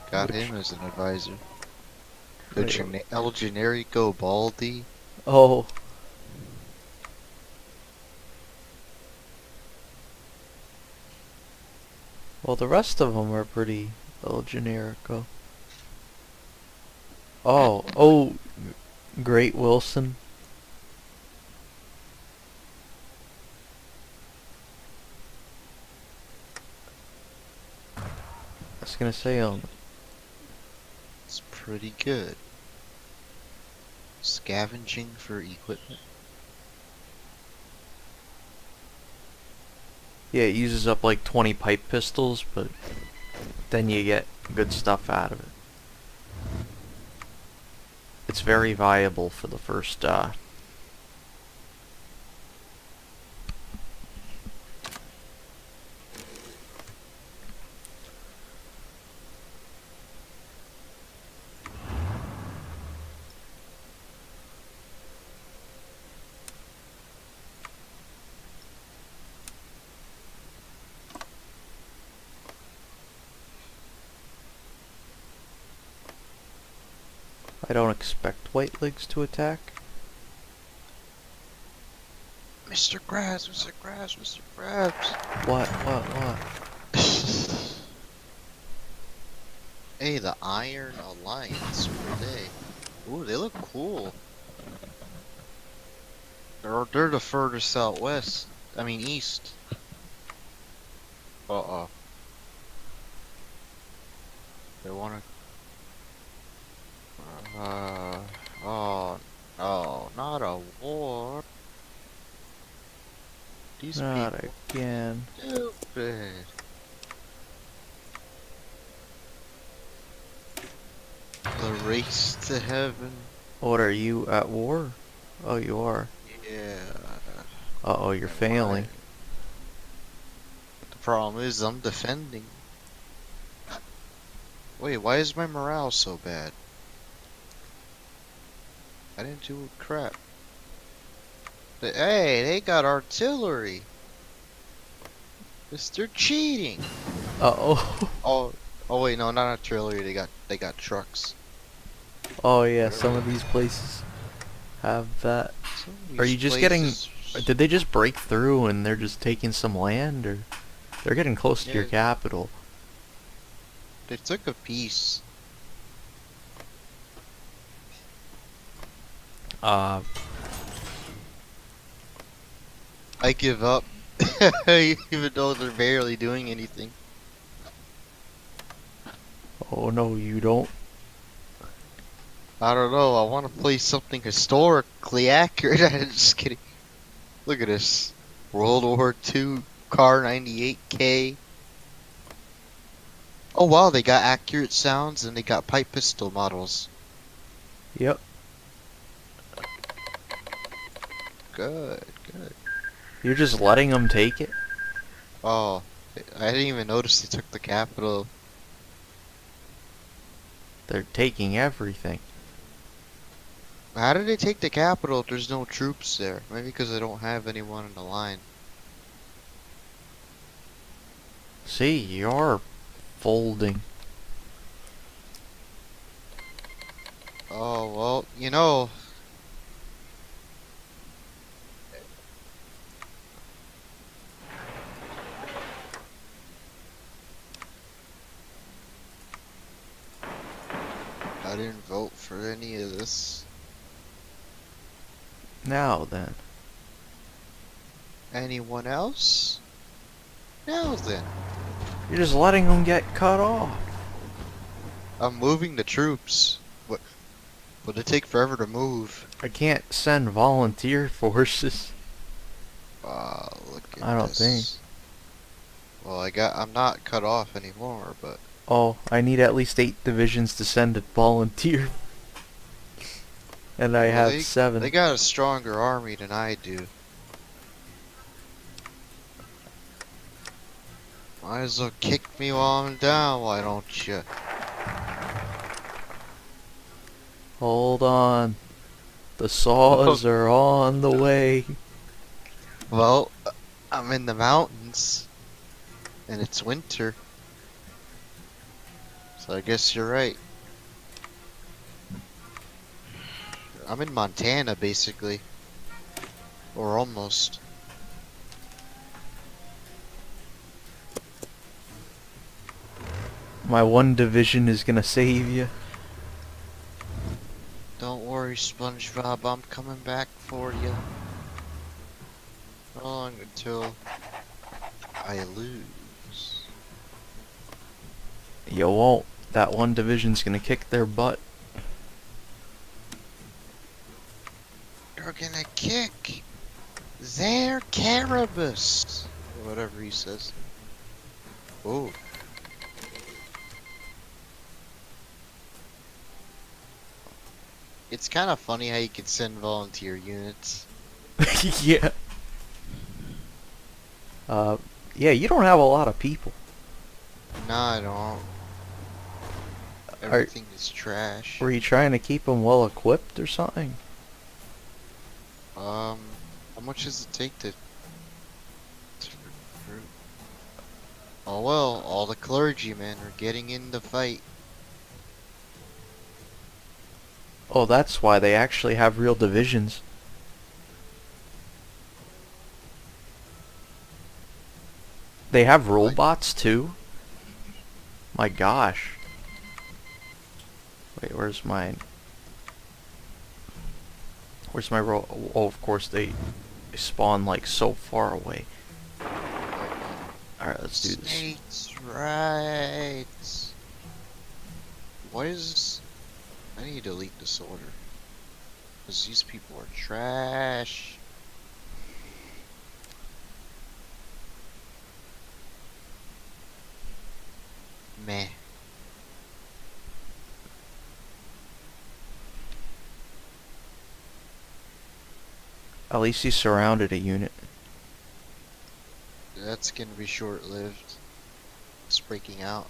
Got Which- him as an advisor. The Wait. El Generico Baldy. Oh. Well, the rest of them are pretty little generico. Oh, Great Wilson. I was gonna say It's pretty good. Scavenging for equipment. yeah, it uses up like 20 pipe pistols, but then you get good stuff out of it. It's very viable for the first I don't expect white legs to attack. Mr. Krabs, Mr. Krabs, Mr. Krabs. What? Hey, the Iron Alliance, what are they? Ooh, they look cool. They're the furthest southwest. I mean east. Uh-oh. They wanna... oh, no, not a war. These Not people again. stupid. The race to heaven. What, are you at war? Oh, you are. Yeah. Uh-oh, you're failing. The problem is I'm defending. Wait, why is my morale so bad? I didn't do crap. Hey, they got artillery. They're cheating. Uh-oh. Oh wait, no, not artillery. They got trucks. Oh yeah, some of these places have that. Some of Are these you just getting... places- Did they just break through and they're just taking some land, or... They're getting close to your Yeah. capital. They took a piece. Uh, I give up. Even though they're barely doing anything. oh no, you don't. I don't know. I want to play something historically accurate. I'm just kidding. Look at this. World War II Car 98K. Oh wow, they got accurate sounds and they got pipe pistol models. Yep. Good, good. You're just letting them take it? Oh, I didn't even notice they took the capital. They're taking everything. How did they take the capital if there's no troops there? Maybe because they don't have anyone in the line. See, you're folding. Oh, well, you know. I didn't vote for any of this. Now then. Anyone else? Now then. You're just letting them get cut off. I'm moving the troops. What? Would it take forever to move? I can't send volunteer forces. Look at I don't this. Well, I'm not cut off anymore, but Oh, I need at least 8 divisions to send a volunteer. And I well, have 7. They got a stronger army than I do. Might as well kick me while I'm down, why don't you? Hold on. The saws are on the way. Well, I'm in the mountains, and it's winter. So I guess you're right. I'm in Montana, basically. Or almost. My 1 division is gonna save you. Don't worry, SpongeBob, I'm coming back for you. Not long until I lose. You won't. That 1 division's gonna kick their butt. You're gonna kick their caribous. Or whatever he says. Oh. It's kind of funny how you can send volunteer units. Yeah. Yeah, you don't have a lot of people. No, I don't. Everything is trash. Were you trying to keep them well equipped or something? How much does it take to recruit? Oh well, all the clergymen are getting in the fight. Oh, that's why they actually have real divisions. They have robots too? My gosh. Wait, where's mine? Where's my Oh, of course they spawn like so far away. Alright, let's do this. States' rights. What is... I need to delete this order. Because these people are trash. Meh. At least he surrounded a unit. That's gonna be short-lived. It's breaking out.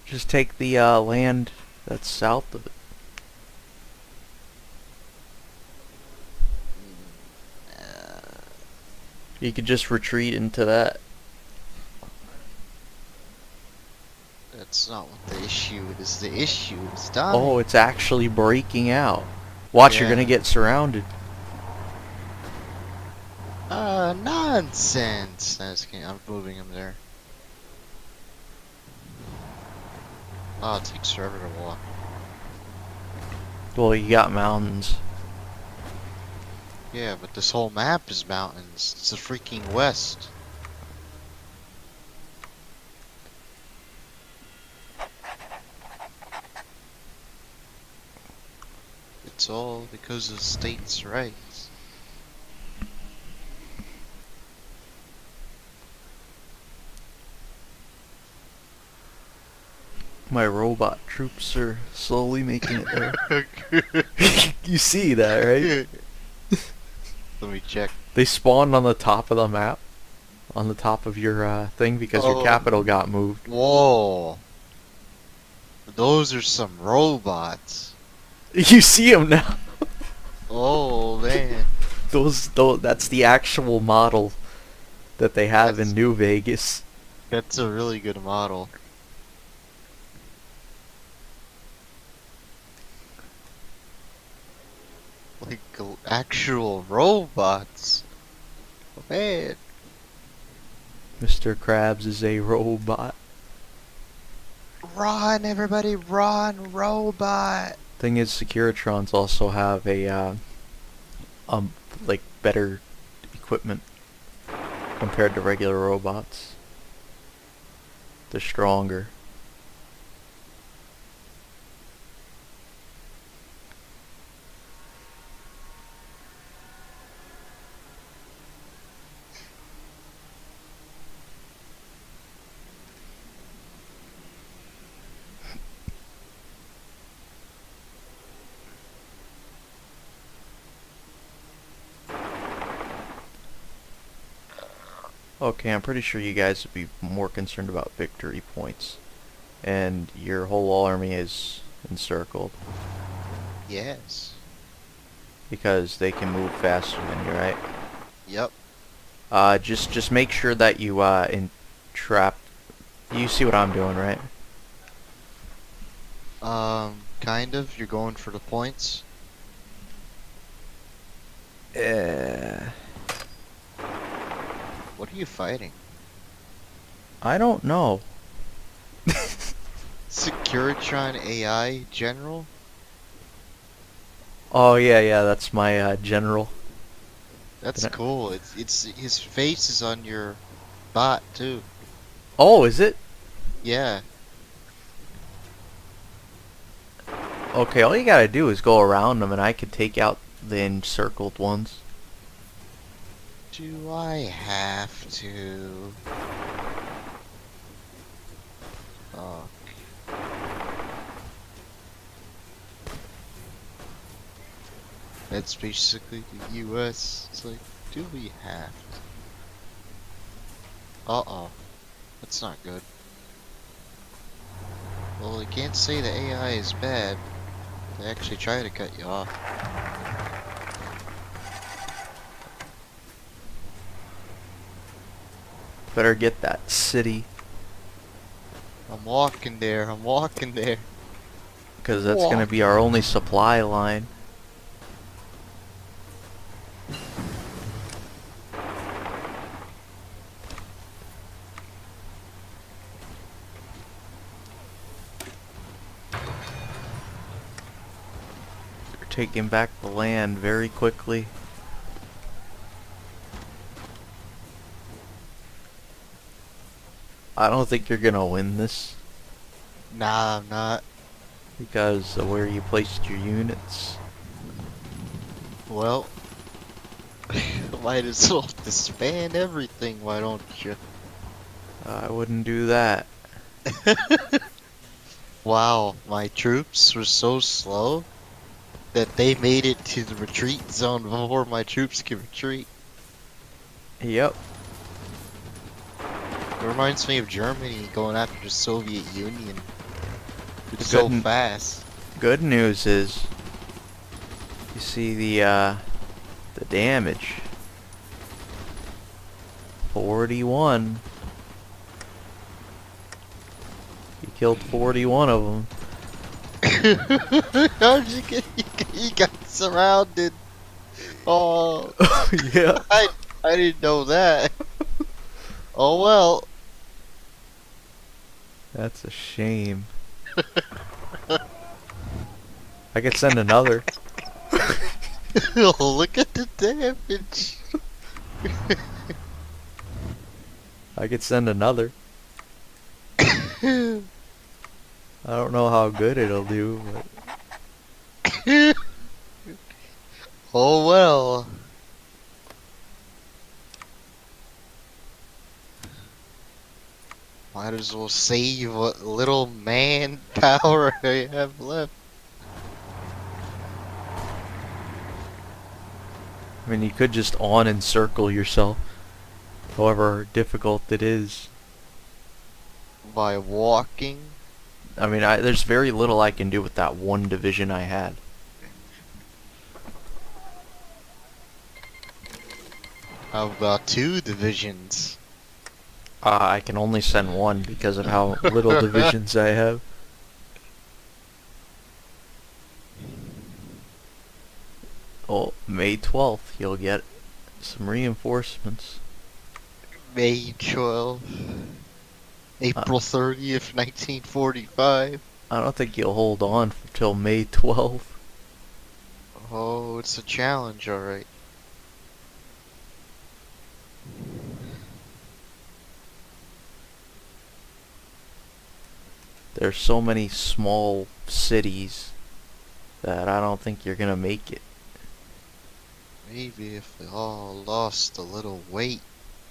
Just take the land that's south of it. You could just retreat into that. That's not what the issue is. The issue is done. Oh, it's actually breaking out. Watch, you're gonna Yeah. get surrounded. Nonsense. No, just kidding. I'm moving him there. Oh, it takes forever to walk. Well, you got mountains. Yeah, but this whole map is mountains. It's the freaking west. It's all because of states' rights. My robot troops are slowly making it there. You see that, right? Let me check. They spawned on the top of the map. On the top of your thing because your Oh. capital got moved. Whoa. Those are some robots. You see them now. Oh, man. Those that's the actual model that they have That's- in New Vegas. That's a really good model. Like actual robots. Man. Mr. Krabs is a robot. Run, everybody, run, robot. Thing is, Securitrons also have a like better equipment compared to regular robots. They're stronger. Okay, I'm pretty sure you guys would be more concerned about victory points. And your whole army is encircled. Yes. Because they can move faster than you, right? Yep. Just make sure that you entrap. You see what I'm doing, right? Kind of. You're going for the points. What are you fighting? I don't know. Securitron AI General? Oh yeah, that's my general. That's Yeah. cool. It's his face is on your bot too. Oh, is it? Yeah. Okay, all you gotta do is go around them, and I could take out the encircled ones. Do I have to? Oh. That's basically the US. It's like, do we have to? Uh-oh. That's not good. Well, you can't say the AI is bad. They actually try to cut you off. Better get that city, I'm walking there. I'm walking there. because that's gonna be our only supply line. We're taking back the land very quickly. I don't think you're gonna win this Nah, I'm not. because of where you placed your units. Well, might as well disband everything, why don't you? I wouldn't do that. Wow, my troops were so slow that they made it to the retreat zone before my troops could retreat. Yep. It reminds me of Germany going after the Soviet Union. It's The so good n- fast. Good news is, you see the damage. 41. You killed 41 of them. How'd you got surrounded. Oh, Yeah. I didn't know that. Oh well. That's a shame. I could send another. Oh, look at the damage. I could send another. I don't know how good it'll do, but Oh well. Might as well save what little manpower I have left. I mean, you could just on and circle yourself, however difficult it is. By walking. I mean, there's very little I can do with that one division I had. How about 2 divisions? I can only send one because of how little divisions I have. Oh, May 12th, you'll get some reinforcements. May 12th. April 30th, 1945. I don't think you'll hold on till May 12th. Oh, it's a challenge, alright. There's so many small cities that I don't think you're gonna make it. Maybe if they all lost a little weight.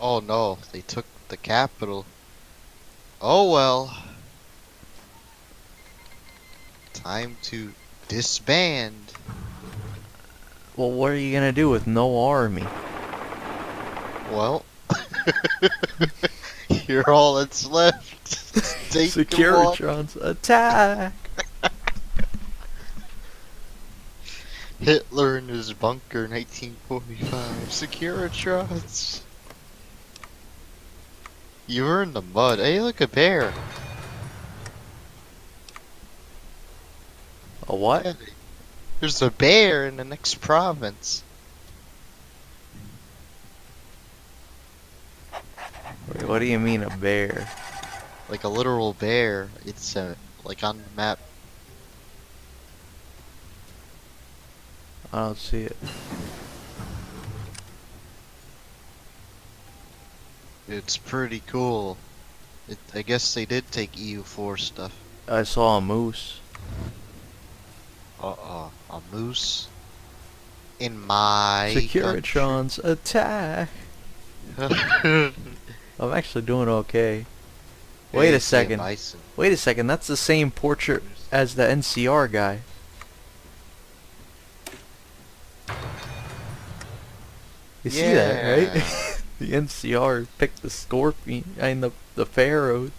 Oh no, they took the capital. Oh well. Time to disband. Well, what are you gonna do with no army? Well, you're all that's left. Take them on. Securitrons, attack! Hitler in his bunker, 1945. Securitrons. You were in the mud. Hey, look, a bear. A what? Yeah, there's a bear in the next province. Wait, what do you mean a bear? Like a literal bear. It's like on the map. I don't see it. It's pretty cool. I guess they did take EU4 stuff. I saw a moose. A moose in my Securitrons, attack! country. I'm actually doing okay. Hey, Wait a I see second. bison. Wait a second, that's the same portrait as the NCR guy. You see that, right? Yeah. The NCR picked the scorpion and the pharaohs.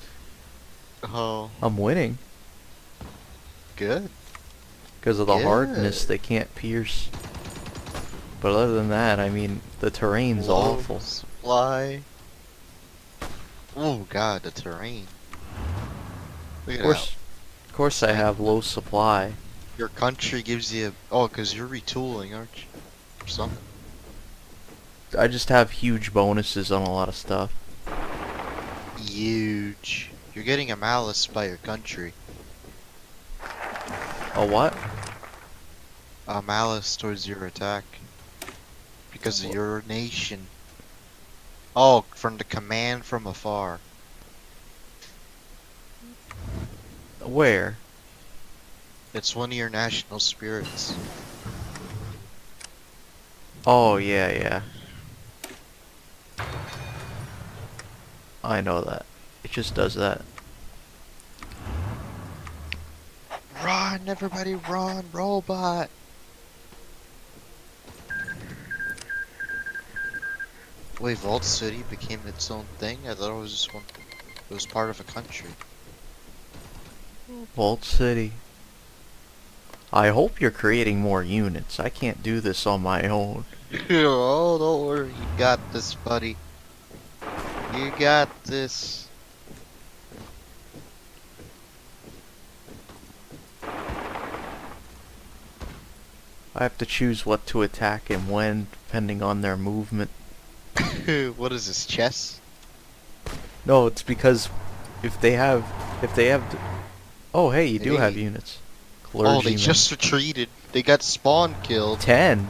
Oh, I'm winning good. because of the hardness. Good. They can't pierce. But other than that, I mean, the terrain's awful. Wolves fly. Oh god, the terrain. Look at Of course, I have low supply. that. Your country gives you. Oh, because you're retooling, aren't you? Or something. I just have huge bonuses on a lot of stuff. Huge. You're getting a malice by your country. A what? A malice towards your attack. Because of your nation. Oh, from the command from afar. Where? It's one of your national spirits. Oh, yeah, yeah. I know that. It just does that. Run, everybody run, robot! Wait, Vault City became its own thing? I thought it was just one. It was part of a country. Vault City. I hope you're creating more units. I can't do this on my own. Oh, don't worry, you got this, buddy. You got this. I have to choose what to attack and when, depending on their movement. What is this, chess? No, it's because if they have, oh hey, you do have Hey. units. Oh, they Clergyman. just retreated. They got spawn killed. 10.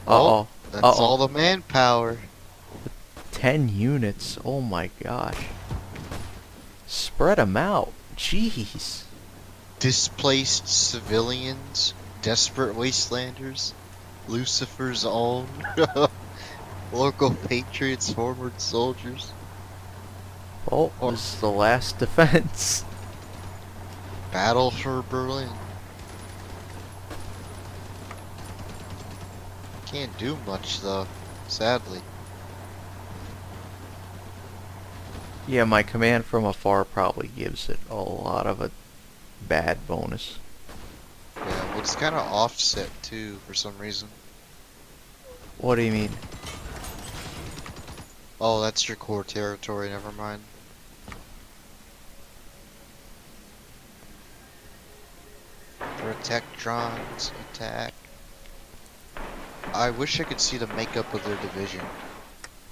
Uh-oh. That's Uh-oh. all the manpower. 10 units. Oh my gosh. Spread them out. Jeez. Displaced civilians, desperate wastelanders, Lucifer's own, local patriots, forward soldiers, Oh, this is the last defense. battle for Berlin. Can't do much though, sadly. Yeah, my command from afar probably gives it a lot of a bad bonus. Yeah, well it's kind of offset too for some reason. What do you mean? Oh, that's your core territory, never mind. Protectrons, attack. I wish I could see the makeup of their division.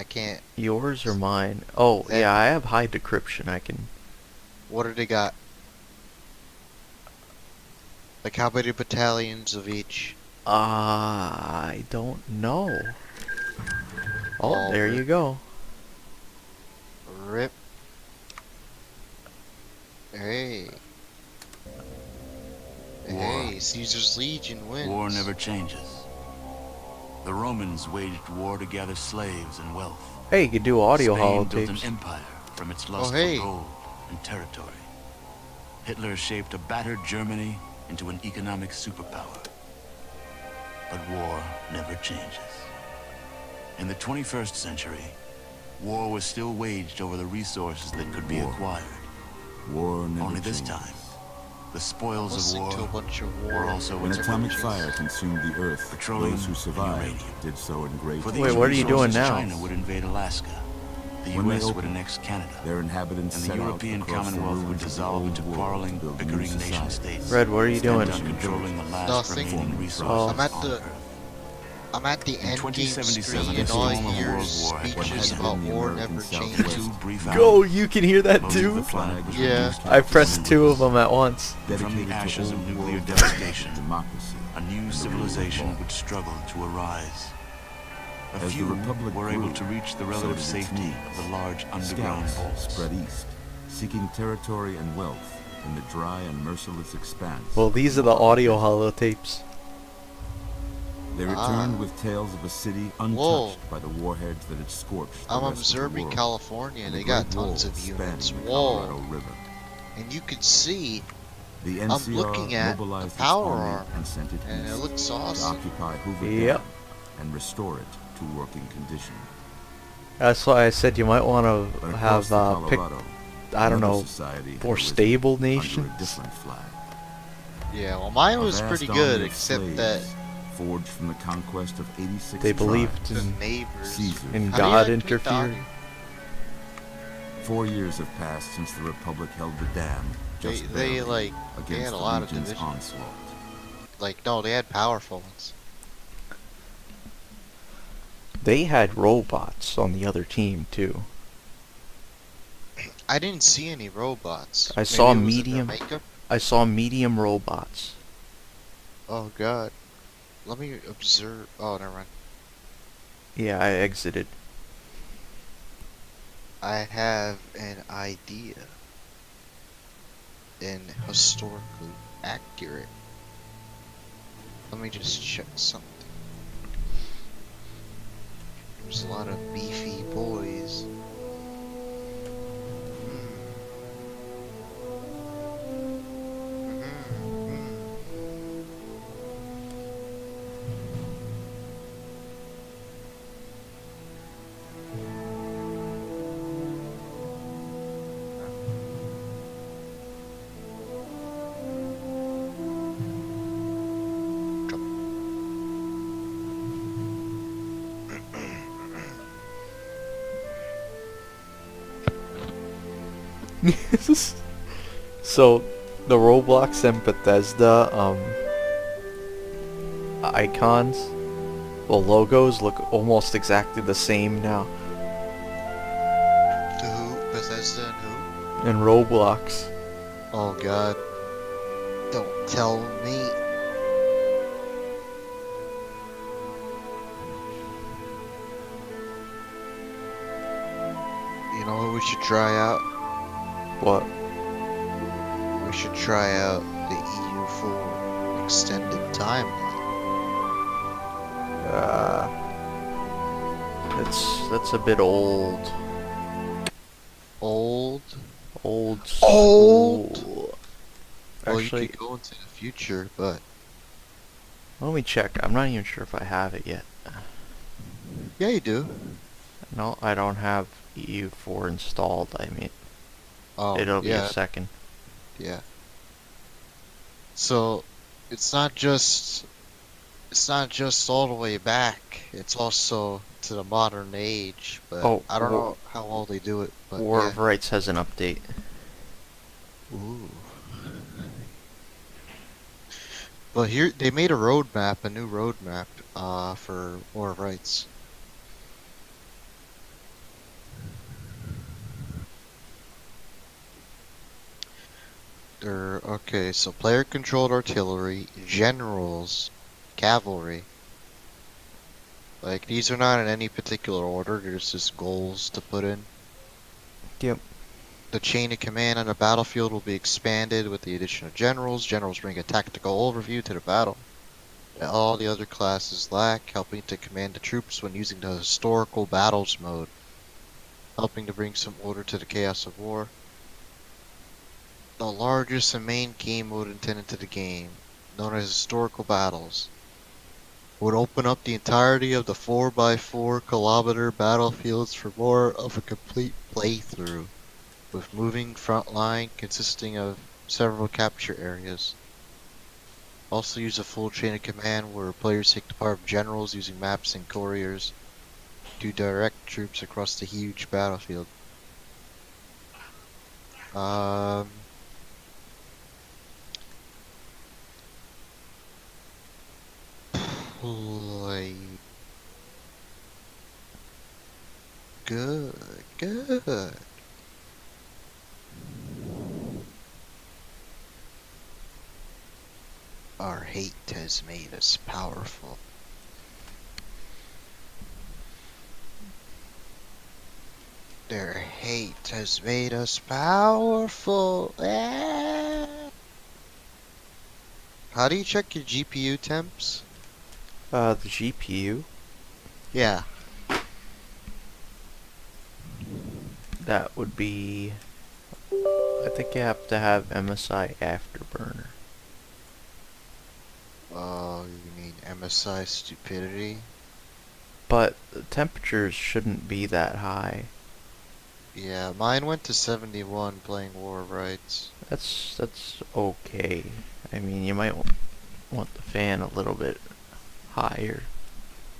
I can't. Yours or mine? Oh, That- yeah, I have high decryption. I can... What do they got? Like how many battalions of each? I don't know. Oh, Oh, there you go. Rip. Hey. Hey, Caesar's Legion wins. War never changes. The Romans waged war to gather slaves and wealth. Hey, you can do audio Spain built an holotapes. empire from its lust hey. for gold and territory. Hitler shaped a battered Germany into an economic superpower. But war never changes. In the 21st century, war was still waged over the resources that could be acquired. War never Only this changes. time, the spoils of Listening to a war bunch of were war. also When its atomic riches. fire consumed the earth, Petroleum those who and survived uranium. did so in great For Wait, these what are you doing resources, now? China would invade Alaska. The When they U.S. would opened, annex Canada. their inhabitants And the set European out across the Commonwealth would ruins of the dissolve old into world quarreling, to build new bickering society. nation-states. Red, what are you doing? Bent on controlling the last Nothing. remaining Oh. resources I'm at on the- Earth. I'm at the In end game 2077, screen the and all I storm of hear World is War had speeches begun. about The war American never Southwest. changes. Two brief Go, hours, you can hear that most of too? the planet was Yeah. reduced to I pressed ruins. two of them at once. From the Dedicated to ashes of old nuclear world devastation, democracy, a new and the rule of civilization law. would struggle to arise. A As the few Republic were able grew, to reach the so relative did its safety needs. of the large underground Scouts vaults. spread east, seeking territory and wealth in the dry and merciless expanse. Well, these are the audio holotapes. They returned with tales of a city untouched Whoa. by the warheads that had scorched the I'm rest of the observing world, California and the they got Great tons Wall of units. spanning the Colorado Whoa. River. And you can see, The I'm NCR looking at the mobilized its power army arm, and sent it and it east looks to awesome. occupy Hoover Yep. Dam and restore it to working condition. That's why I said you might want But to across have the pick, Colorado, I don't another know, society had more arisen stable under nations. a different flag. Yeah, well mine A was vast pretty army good, of except that slaves forged from the conquest of 86 They tribes. believed the in, neighbors. Caesar. in How do you God like tweet interfered. doggy? 4 years have passed since the Republic held the dam just They barely like, against they had a the lot of Legion's division. onslaught. Like, no, they had powerful ones. They had robots on the other team too. I didn't see any robots. I Maybe saw it was in their medium. makeup? I saw medium robots. Oh god. Let me observe. Oh, never mind. Yeah, I exited. I have an idea. And historically accurate. Let me just check something. There's a lot of beefy boys. So, The Roblox and Bethesda icons, well, logos look almost exactly the same now. To who? Bethesda and who? In Roblox. Oh god. Don't tell me. You know what we should try out? What? We should try out the EU4 extended timeline. That's a bit old. Old? Old Old? school. Well, Actually, you could go into the future, but let me check. I'm not even sure if I have it yet. yeah, you do. No, I don't have EU4 installed. I mean, Oh, it'll be yeah, a second. yeah. So, it's not just all the way back. It's also to the modern age. But Oh, I don't know how well they do it. But War yeah. of Rights has an update. Ooh. But here they made a roadmap, a new roadmap, for War of Rights. Okay, so player-controlled artillery, generals, cavalry. Like, these are not in any particular order, there's just goals to put in. Yep. The chain of command on the battlefield will be expanded with the addition of generals. Generals bring a tactical overview to the battle that all the other classes lack, helping to command the troops when using the historical battles mode, helping to bring some order to the chaos of war. The largest and main game mode intended to the game, known as historical battles, would open up the entirety of the 4x4 kilometer battlefields for more of a complete playthrough, with moving front line consisting of several capture areas. Also use a full chain of command where players take the part of generals using maps and couriers to direct troops across the huge battlefield. Play. Good, good. Our hate has made us powerful. Their hate has made us powerful. How do you check your GPU temps? The GPU, Yeah. that would be, I think you have to have MSI Afterburner. Oh, you mean MSI stupidity? But the temperatures shouldn't be that high. Yeah, mine went to 71 playing War of Rights. That's okay. I mean, you might want the fan a little bit higher.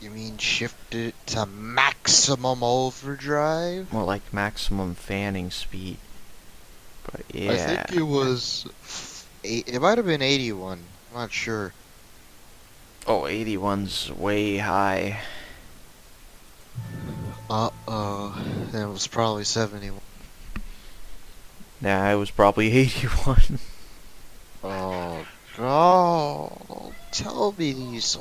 You mean shift it to maximum overdrive? More like maximum fanning speed. But yeah. I think it was... It might have been 81. I'm not sure. Oh, 81's way high. Uh-oh. Then it was probably 71. Nah, it was probably 81. Oh, God. Don't tell me these